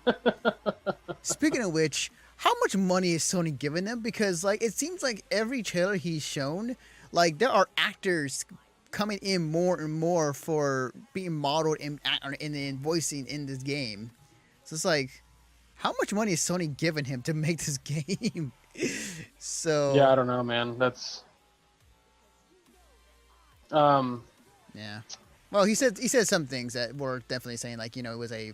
Speaker 1: Speaking of which, how much money is Sony giving them? Because like it seems like every trailer he's shown, like there are actors coming in more and more for being modeled in voicing in this game. So it's like, how much money is Sony giving him to make this game? So
Speaker 2: yeah, I don't know, man. That's
Speaker 1: yeah. Well, he said some things that were definitely saying like, you know, it was a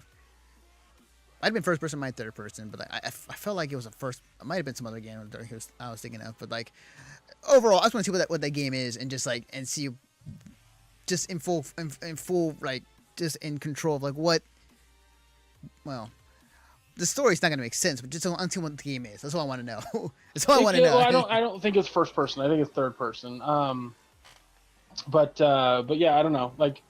Speaker 1: Might have been first person, might third person, but I felt like it was a first. It might have been some other game I was thinking of, but like overall, I just want to see what that game is and just like and see just in full like just in control of like what. Well, the story's not gonna make sense, but just until what the game is. That's all I want to know. That's all I want to know.
Speaker 2: Well, I don't think it's first person. I think it's third person. But yeah, I don't know. Like,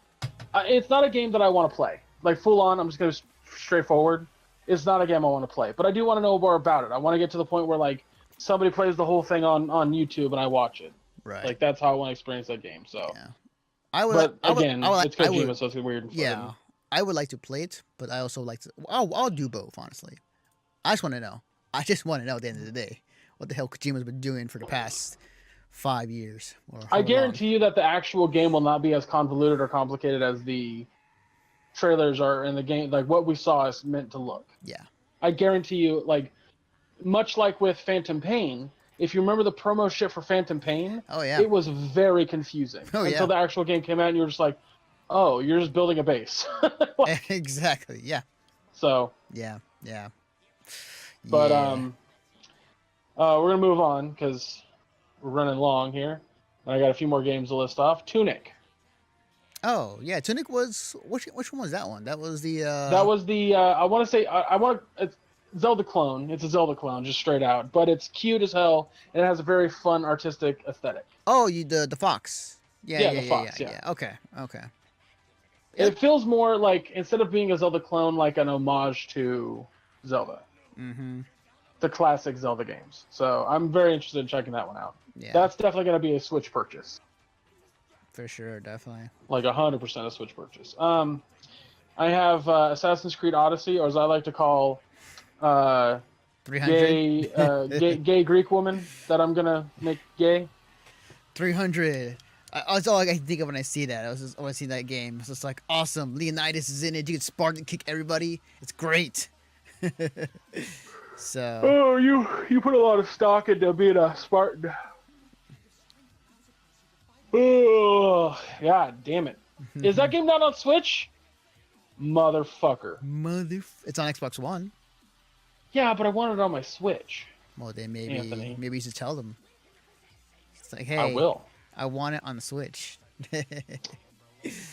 Speaker 2: it's not a game that I want to play. Like full on, I'm just gonna straightforward. It's not a game I want to play, but I do want to know more about it. I want to get to the point where like somebody plays the whole thing on YouTube and I watch it.
Speaker 1: Right.
Speaker 2: Like that's how I want to experience that game. So.
Speaker 1: Yeah. It's
Speaker 2: Kojima, so it's weird.
Speaker 1: Yeah. I would like to play it, but I also like to. I'll do both, honestly. I just want to know. I just want to know at the end of the day what the hell Kojima's been doing for the past 5 years.
Speaker 2: I guarantee you that the actual game will not be as convoluted or complicated as the trailers are in the game. Like what we saw is meant to look.
Speaker 1: Yeah.
Speaker 2: I guarantee you, like, much like with Phantom Pain, if you remember the promo shit for Phantom Pain, it was very confusing until the actual game came out and you were just like, oh, you're just building a base.
Speaker 1: Like, exactly. Yeah.
Speaker 2: So.
Speaker 1: Yeah.
Speaker 2: But we're gonna move on because we're running long here. I got a few more games to list off. Tunic.
Speaker 1: Oh yeah, Tunic was which one was that one? That was the.
Speaker 2: That was the. I want to say it's Zelda clone. It's a Zelda clone, just straight out. But it's cute as hell, and it has a very fun artistic aesthetic.
Speaker 1: Oh, the fox. Yeah. Okay.
Speaker 2: It feels more like, instead of being a Zelda clone, like an homage to Zelda.
Speaker 1: Mm-hmm.
Speaker 2: The classic Zelda games. So I'm very interested in checking that one out.
Speaker 1: Yeah.
Speaker 2: That's definitely going to be a Switch purchase.
Speaker 1: For sure, definitely.
Speaker 2: Like 100% a Switch purchase. I have Assassin's Creed Odyssey, or as I like to call
Speaker 1: 300?
Speaker 2: gay Greek woman that I'm going to make gay.
Speaker 1: 300. That's all I can think of when I see that. When I see that game. It's just like, awesome. Leonidas is in it. You can Spartan kick everybody. It's great. So.
Speaker 2: Oh, you put a lot of stock into being a Spartan. Oh, god damn it. Is that game not on Switch? Motherfucker.
Speaker 1: It's on Xbox One.
Speaker 2: Yeah, but I want it on my Switch.
Speaker 1: Well, then maybe you should tell them. It's like, hey,
Speaker 2: I will.
Speaker 1: I want it on the Switch.
Speaker 2: But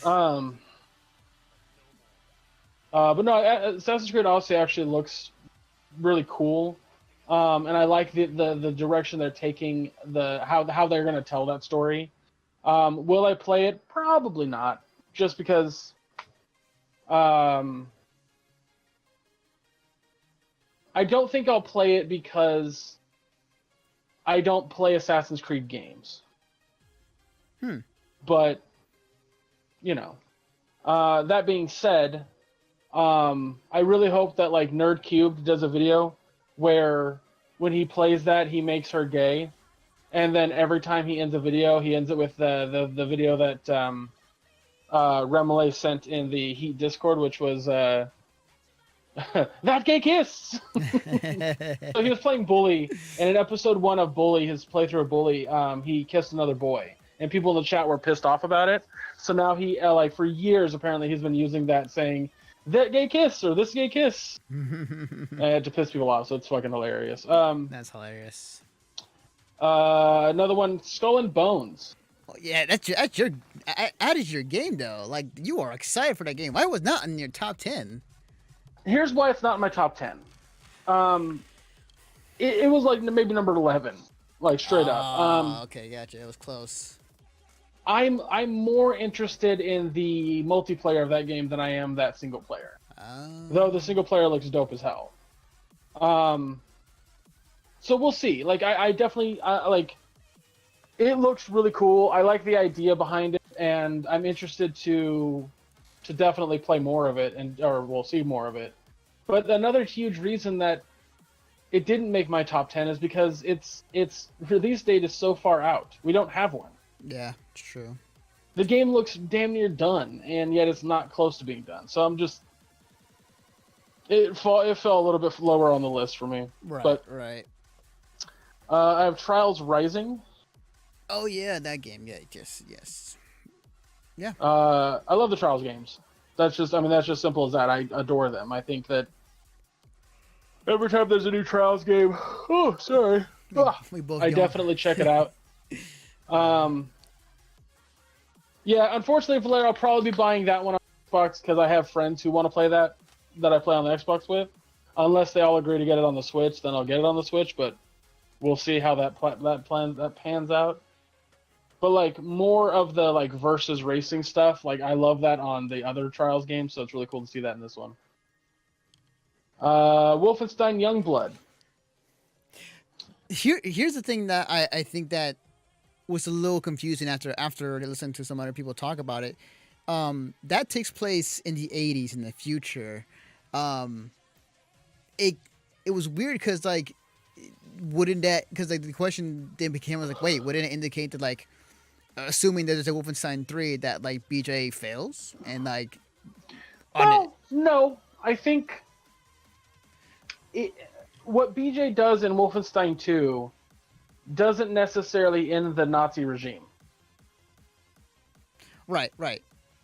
Speaker 2: no, Assassin's Creed Odyssey actually looks really cool. And I like the direction they're taking, how they're going to tell that story. Will I play it? Probably not. Just because I don't think I'll play it because I don't play Assassin's Creed games. But, you know, that being said, I really hope that like Nerd Cubed does a video where when he plays that, he makes her gay. And then every time he ends a video, he ends it with the video that Remele sent in the Heat Discord, which was that gay kiss. So he was playing Bully, and in episode 1 of Bully, his playthrough of Bully, he kissed another boy, and people in the chat were pissed off about it. So now he like for years apparently he's been using that, saying that gay kiss or this gay kiss to piss people off. So it's fucking hilarious.
Speaker 1: That's hilarious.
Speaker 2: Another one, Skull and Bones.
Speaker 1: Oh, yeah, that is your game though. Like, you are excited for that game. Why was not in your top 10?
Speaker 2: Here's why it's not in my top 10. It was like maybe number 11, like straight up.
Speaker 1: Okay, gotcha. It was close.
Speaker 2: I'm more interested in the multiplayer of that game than I am that single player. Though the single player looks dope as hell. So we'll see. Like I definitely like. It looks really cool. I like the idea behind it, and I'm interested to definitely play more of it, or we'll see more of it. But another huge reason that it didn't make my top 10 is because its release date is so far out. We don't have one.
Speaker 1: Yeah, it's true.
Speaker 2: The game looks damn near done, and yet it's not close to being done. So I'm just... It fell a little bit lower on the list for me.
Speaker 1: Right,
Speaker 2: but,
Speaker 1: right.
Speaker 2: I have Trials Rising.
Speaker 1: Oh, yeah, that game. Yeah, yes. Yeah.
Speaker 2: I love the Trials games. That's just simple as that. I adore them. I think that Every time there's a new Trials game, oh, sorry.
Speaker 1: We both
Speaker 2: I
Speaker 1: yawn.
Speaker 2: definitely check it out. Yeah, unfortunately, Valera, I'll probably be buying that one on Xbox because I have friends who want to play that I play on the Xbox with. Unless they all agree to get it on the Switch, then I'll get it on the Switch. But we'll see how that pans out. But like more of the like versus racing stuff, like I love that on the other Trials games, so it's really cool to see that in this one. Wolfenstein Youngblood.
Speaker 1: Here's the thing that I think that was a little confusing after listening to some other people talk about it. That takes place in the 80s in the future. It was weird because like wouldn't that because like the question then became was like wait wouldn't it indicate that like assuming that there's a Wolfenstein 3 that like BJ fails and like
Speaker 2: Well, no, I think what BJ does in Wolfenstein 2 doesn't necessarily end the Nazi regime.
Speaker 1: Right.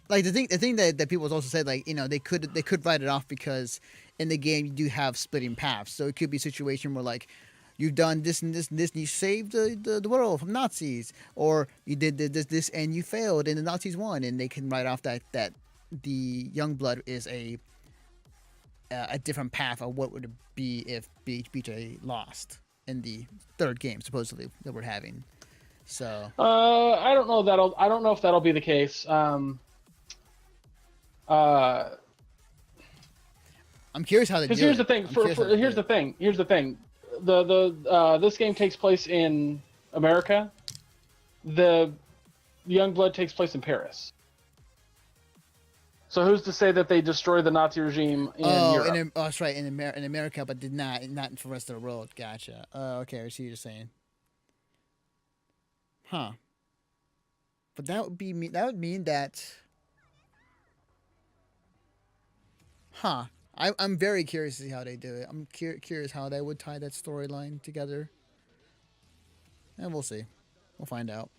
Speaker 1: Like the thing that people also said like they could write it off because in the game you do have splitting paths, so it could be a situation where like you've done this and this and this and you saved the world from Nazis, or you did this and you failed and the Nazis won, and they can write off that the Youngblood is a different path of what would it be if BJ lost in the third game supposedly that we're having. So
Speaker 2: I don't know if that'll be the case. I'm
Speaker 1: curious how they do
Speaker 2: because here's
Speaker 1: it.
Speaker 2: the thing. Here's the thing. This game takes place in America. The Youngblood takes place in Paris. So who's to say that they destroy the Nazi regime in Europe?
Speaker 1: That's right, in America, but did not for the rest of the world. Gotcha. Okay, I see what you're saying. Huh. But that would mean that. Huh. I'm very curious to see how they do it. I'm curious how they would tie that storyline together. And we'll see. We'll find out.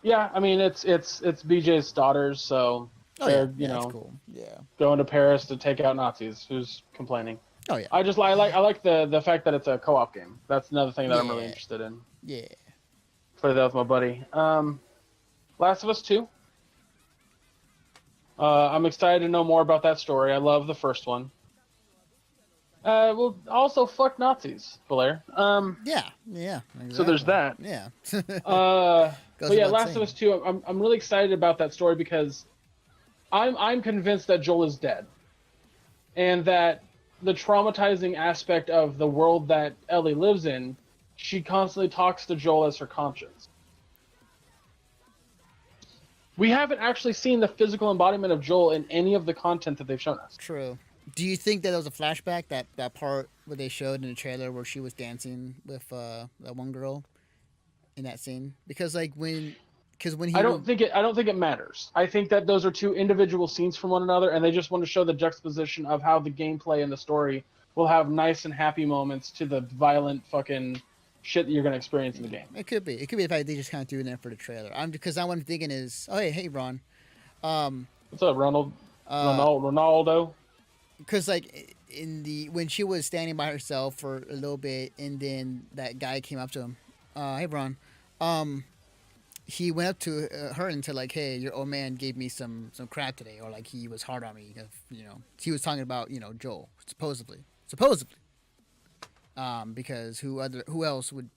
Speaker 2: Yeah, I mean it's BJ's daughters, so they're
Speaker 1: that's cool. Yeah.
Speaker 2: going to Paris to take out Nazis. Who's complaining?
Speaker 1: Oh yeah.
Speaker 2: I like the fact that it's a co-op game. That's another thing that I'm really interested in.
Speaker 1: Yeah.
Speaker 2: Played that with my buddy. Last of Us 2. I'm excited to know more about that story. I love the first one. Well, also fuck Nazis, Blair.
Speaker 1: Yeah. Exactly.
Speaker 2: So there's that.
Speaker 1: Yeah.
Speaker 2: But yeah, Last of Us 2. I'm really excited about that story because I'm convinced that Joel is dead, and that the traumatizing aspect of the world that Ellie lives in, she constantly talks to Joel as her conscience. We haven't actually seen the physical embodiment of Joel in any of the content that they've shown us.
Speaker 1: True. Do you think that there was a flashback, that part where they showed in the trailer where she was dancing with that one girl in that scene? Because like when he
Speaker 2: I don't think it matters. I think that those are two individual scenes from one another, and they just want to show the juxtaposition of how the gameplay and the story will have nice and happy moments to the violent fucking shit that you're going to experience in the game.
Speaker 1: It could be the fact they just kind of threw it in for the trailer. Because now what I'm thinking is, oh hey Ron,
Speaker 2: what's up, Ronaldo?
Speaker 1: Because like when she was standing by herself for a little bit, and then that guy came up to him, hey Ron, he went up to her and said like, hey, your old man gave me some crap today, or like he was hard on me. He was talking about Joel supposedly. Because who else would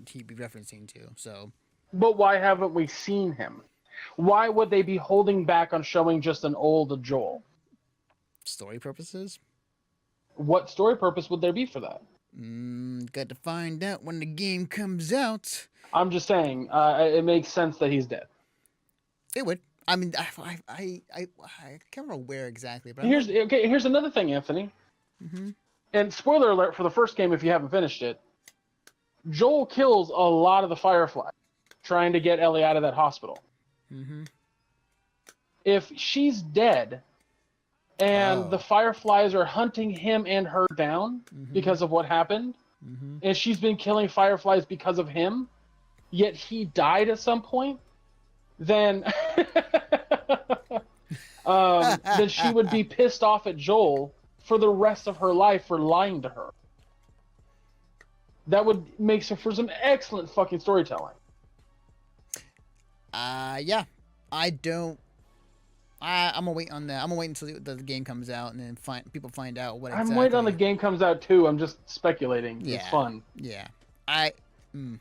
Speaker 1: he be referencing to? So,
Speaker 2: but why haven't we seen him? Why would they be holding back on showing just an old Joel?
Speaker 1: Story purposes.
Speaker 2: What story purpose would there be for that?
Speaker 1: Got to find out when the game comes out.
Speaker 2: I'm just saying, it makes sense that he's dead.
Speaker 1: It would. I mean, I can't remember where exactly. But
Speaker 2: here's another thing, Anthony.
Speaker 1: Mm-hmm.
Speaker 2: And spoiler alert for the first game if you haven't finished it. Joel kills a lot of the Fireflies trying to get Ellie out of that hospital.
Speaker 1: Mm-hmm.
Speaker 2: If she's dead and the Fireflies are hunting him and her down because of what happened, and she's been killing Fireflies because of him, yet he died at some point, then then she would be pissed off at Joel for the rest of her life for lying to her. That would make for some excellent fucking storytelling.
Speaker 1: Yeah. I'm gonna wait on that. I'm gonna wait until the game comes out and then people find out what exactly.
Speaker 2: I'm waiting on the game comes out too. I'm just speculating.
Speaker 1: Yeah.
Speaker 2: It's fun.
Speaker 1: Yeah. I mean,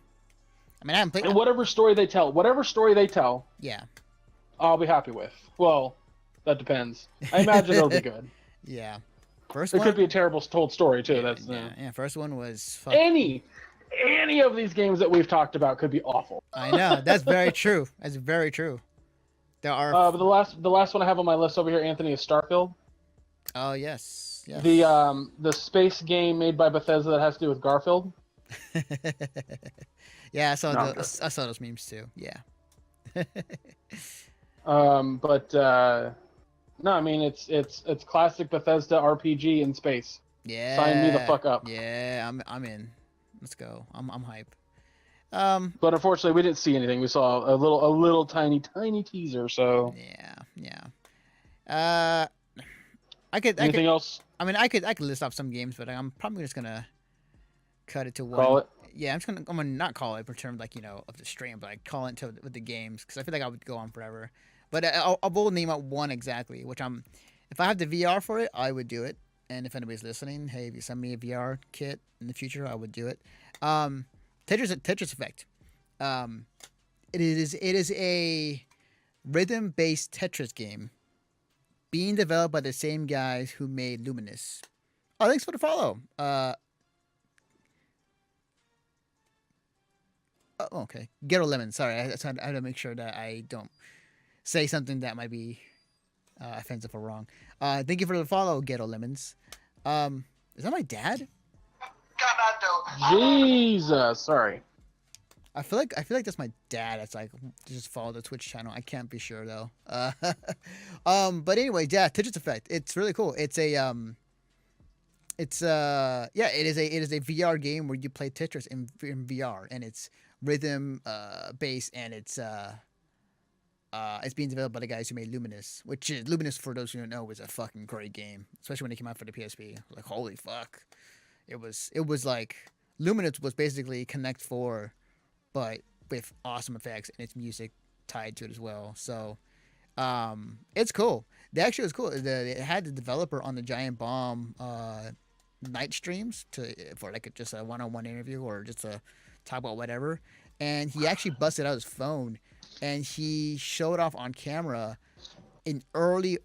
Speaker 1: I haven't played.
Speaker 2: And whatever story they tell,
Speaker 1: yeah,
Speaker 2: I'll be happy with. Well, that depends. I imagine it'll be good.
Speaker 1: Yeah. First
Speaker 2: It
Speaker 1: one
Speaker 2: could be a terrible told story too.
Speaker 1: Yeah,
Speaker 2: That's
Speaker 1: yeah. First one was
Speaker 2: any of these games that we've talked about could be awful.
Speaker 1: I know. That's very true. That's very true. There are.
Speaker 2: But the last one I have on my list over here, Anthony, is Starfield.
Speaker 1: Oh yes. Yes.
Speaker 2: The space game made by Bethesda that has to do with Garfield.
Speaker 1: Yeah, I saw those memes too. Yeah.
Speaker 2: No, I mean it's classic Bethesda RPG in space.
Speaker 1: Yeah.
Speaker 2: Sign me the fuck up.
Speaker 1: Yeah, I'm in. Let's go. I'm hype.
Speaker 2: But unfortunately, we didn't see anything. We saw a little tiny teaser. So
Speaker 1: yeah. Anything
Speaker 2: else?
Speaker 1: I mean, I could list off some games, but I'm probably just gonna cut it to one.
Speaker 2: Call it.
Speaker 1: Yeah, I'm gonna not call it for terms like of the stream, but I call it with the games because I feel like I would go on forever. But I will name out one exactly, which if I have the VR for it, I would do it. And if anybody's listening, hey, if you send me a VR kit in the future, I would do it. Tetris Effect. It is a rhythm-based Tetris game being developed by the same guys who made Luminous. Oh, thanks for the follow. Oh, okay. Ghetto Lemon. Sorry, I had to make sure that I don't say something that might be offensive or wrong. Thank you for the follow, Ghetto Lemons. Is that my dad?
Speaker 2: Jesus, sorry.
Speaker 1: I feel like that's my dad. That's like just follow the Twitch channel. I can't be sure though. But anyway, yeah, Tetris Effect. It's really cool. It is a VR game where you play Tetris in VR, and it's rhythm based, and it's being developed by the guys who made Luminous, which is Luminous, for those who don't know, was a fucking great game, especially when it came out for the PSP. Like, holy fuck. It was like Luminous was basically Connect 4, but with awesome effects and its music tied to it as well. So it's cool. It was cool. It had the developer on the Giant Bomb night streams for like just a one-on-one interview or just to talk about whatever. And he actually busted out his phone and he showed off on camera an early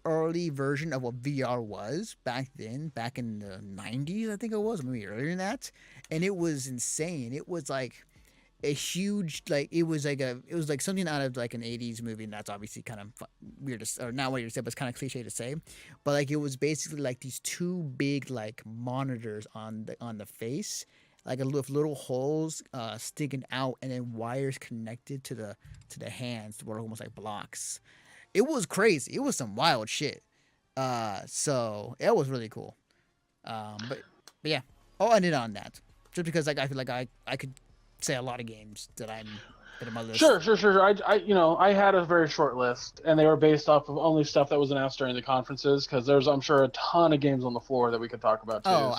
Speaker 1: version of what VR was back then, back in the 90s, I think it was, maybe earlier than that. And it was insane. It was like a huge, like, it was like something out of like an 80s movie, and that's obviously kind of weird to, or not what you said, but it's kind of cliche to say. But like, it was basically like these two big like monitors on the face, like little holes sticking out, and then wires connected to the hands were almost like blocks. It was crazy. It was some wild shit. So it was really cool. But yeah, I'll end it on that, just because like I feel like I could say a lot of games that I'm put in my list.
Speaker 2: Sure. I had a very short list, and they were based off of only stuff that was announced during the conferences, because there's, I'm sure, a ton of games on the floor that we could talk about too.
Speaker 1: Oh,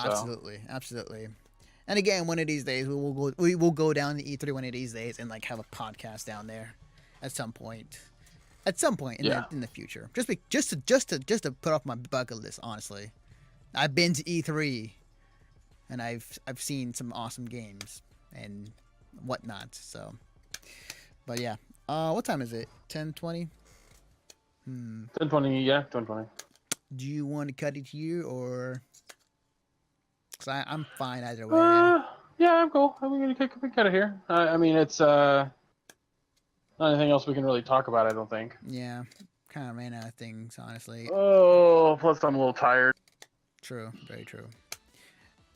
Speaker 1: absolutely. And again, one of these days we will go down to E3 one of these days and like have a podcast down there at some point. In the future, just to put off my bucket list. Honestly, I've been to E3, and I've seen some awesome games and whatnot. So, but yeah, what time is it? 10:20.
Speaker 2: 10:20. Yeah, 10:20.
Speaker 1: Do you want to cut it here or? Cause I'm fine either way.
Speaker 2: Yeah, I'm cool. I'm gonna cut it here. I mean, it's not anything else we can really talk about, I don't think.
Speaker 1: Yeah, kind of ran out of things, honestly.
Speaker 2: Oh, plus I'm a little tired.
Speaker 1: True, very true.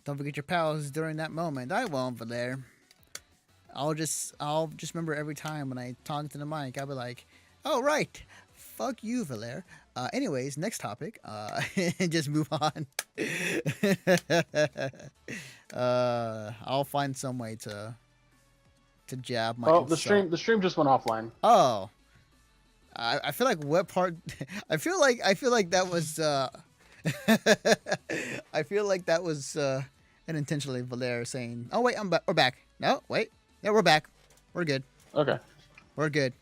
Speaker 1: Don't forget your pals during that moment. I won't, Valer. I'll just remember every time when I talk to the mic, I'll be like, "Oh right, fuck you, Valer." Anyways, next topic. And just move on. I'll find some way to jab my.
Speaker 2: Oh, the stream just went offline.
Speaker 1: Oh, I feel like what part? I feel like that was I feel like that was unintentionally Valera saying, "Oh wait, we're back." No, wait, yeah, we're back. We're good.
Speaker 2: Okay.
Speaker 1: We're good.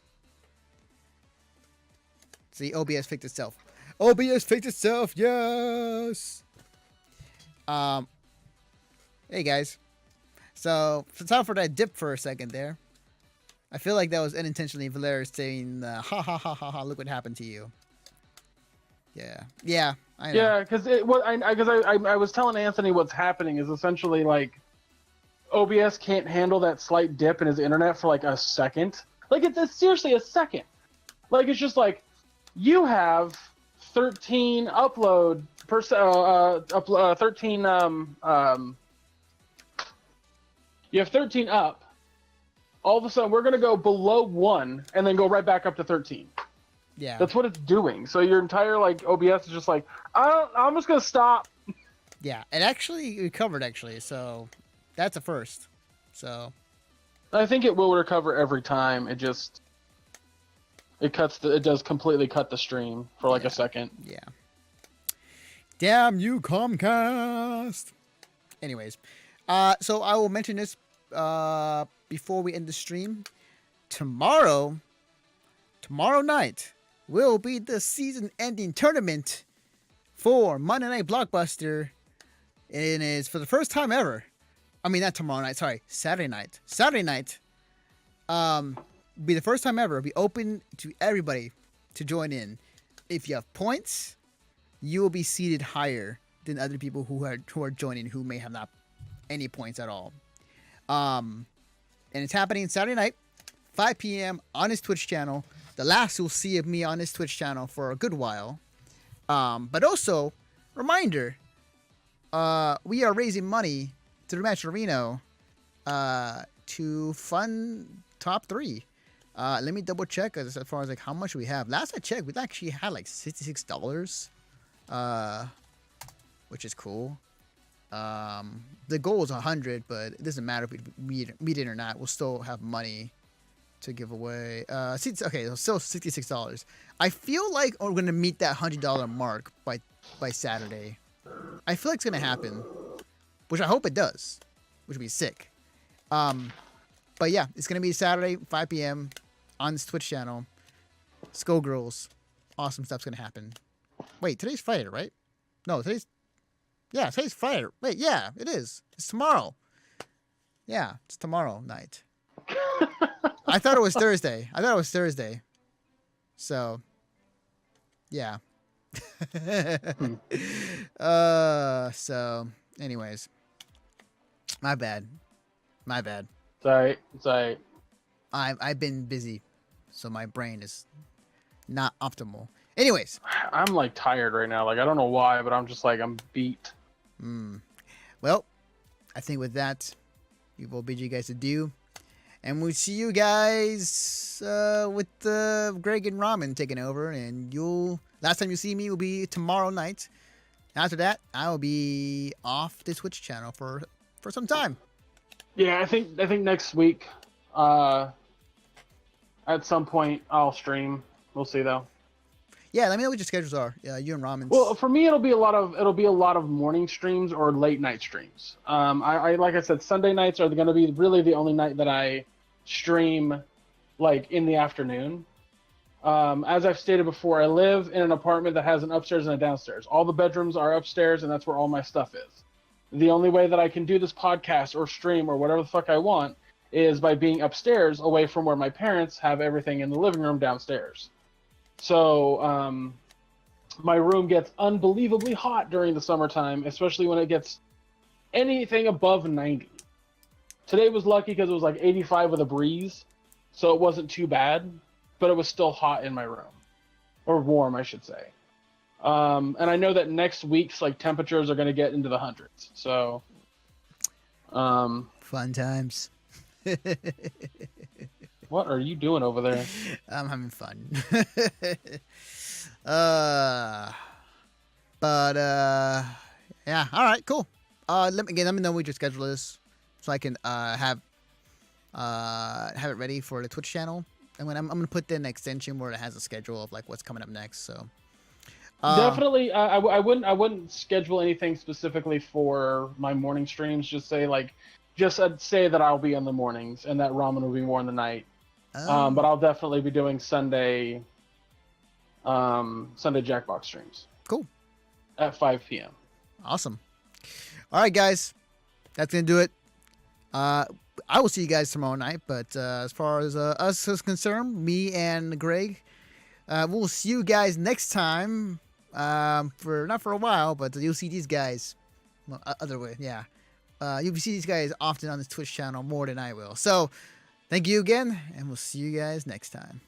Speaker 1: See, OBS fixed itself. OBS fixed itself. Yes. Um. Hey guys. So sorry for that dip for a second there. I feel like that was unintentionally Valera saying, "Ha ha ha ha ha! Look what happened to you." Yeah. Yeah. I know.
Speaker 2: Yeah, because I was telling Anthony what's happening is essentially like OBS can't handle that slight dip in his internet for like a second. Like it's seriously a second. Like it's just like you have 13 upload per 13 you have 13 up. All of a sudden we're gonna go below 1 and then go right back up to 13.
Speaker 1: Yeah.
Speaker 2: That's what it's doing. So your entire like OBS is just like I'm just gonna stop.
Speaker 1: Yeah, it actually recovered actually, so that's a first. So
Speaker 2: I think it will recover every time. It does completely cut the stream for like a second.
Speaker 1: yeah. Damn you, Comcast. Anyways, so I will mention this before we end the stream. Tomorrow night will be the season-ending tournament for Monday Night Blockbuster. It is for the first time ever. I mean, not tomorrow night. Sorry, Saturday night. Saturday night. Be the first time ever. Be open to everybody to join in. If you have points, you will be seated higher than other people who are joining who may have not any points at all. And it's happening Saturday night, 5 p.m. on his Twitch channel. The last you'll see of me on his Twitch channel for a good while. But also, reminder, we are raising money through Match Reno to fund top 3. Let me double check as far as like how much we have. Last I checked, we actually had like $66, which is cool. The goal is 100, but it doesn't matter if we meet it or not. We'll still have money to give away. Okay, still $66. I feel like we're gonna meet that $100 mark by Saturday. I feel like it's gonna happen, which I hope it does, which would be sick. But yeah, it's gonna be Saturday, 5 p.m. on this Twitch channel. Skullgirls, awesome stuff's gonna happen. Wait, today's Friday, right? No, today's Friday. Wait, yeah, it is. It's tomorrow. Yeah, it's tomorrow night. I thought it was Thursday. So, yeah. So, anyways. My bad.
Speaker 2: Sorry.
Speaker 1: I've been busy, so my brain is not optimal. Anyways.
Speaker 2: I'm like tired right now. Like I don't know why, but I'm just like I'm beat.
Speaker 1: Well, I think with that, we will bid you guys adieu. And we'll see you guys with Greg and Ramen taking over. And last time you see me will be tomorrow night. After that, I will be off the Twitch channel for some time.
Speaker 2: Yeah, I think next week, at some point I'll stream. We'll see though.
Speaker 1: Yeah, let me know what your schedules are. You and Ramen's.
Speaker 2: Well, for me, it'll be a lot of morning streams or late night streams. I like I said, Sunday nights are going to be really the only night that I stream, like in the afternoon. As I've stated before, I live in an apartment that has an upstairs and a downstairs. All the bedrooms are upstairs, and that's where all my stuff is. The only way that I can do this podcast or stream or whatever the fuck I want is by being upstairs, away from where my parents have everything in the living room downstairs. So my room gets unbelievably hot during the summertime, especially when it gets anything above 90. Today was lucky because it was like 85 with a breeze, so it wasn't too bad, but it was still hot in my room. Or warm, I should say. And I know that next week's like temperatures are going to get into the hundreds. So
Speaker 1: fun times.
Speaker 2: What are you doing over there?
Speaker 1: I'm having fun. Yeah. All right. Cool. Let me know what your schedule is, so I can have it ready for the Twitch channel. And when I'm gonna put in an extension where it has a schedule of like what's coming up next. So,
Speaker 2: Definitely, I wouldn't schedule anything specifically for my morning streams. Just say I'd say that I'll be in the mornings and that ramen will be more in the night.
Speaker 1: Oh,
Speaker 2: But I'll definitely be doing Sunday Jackbox streams
Speaker 1: cool.
Speaker 2: at 5 p.m.
Speaker 1: Awesome. All right, guys. That's going to do it. I will see you guys tomorrow night. But as far as us is concerned, me and Greg, we'll see you guys next time. For not for a while, but you'll see these guys. Well, other way, yeah. You'll see these guys often on this Twitch channel more than I will. So, thank you again, and we'll see you guys next time.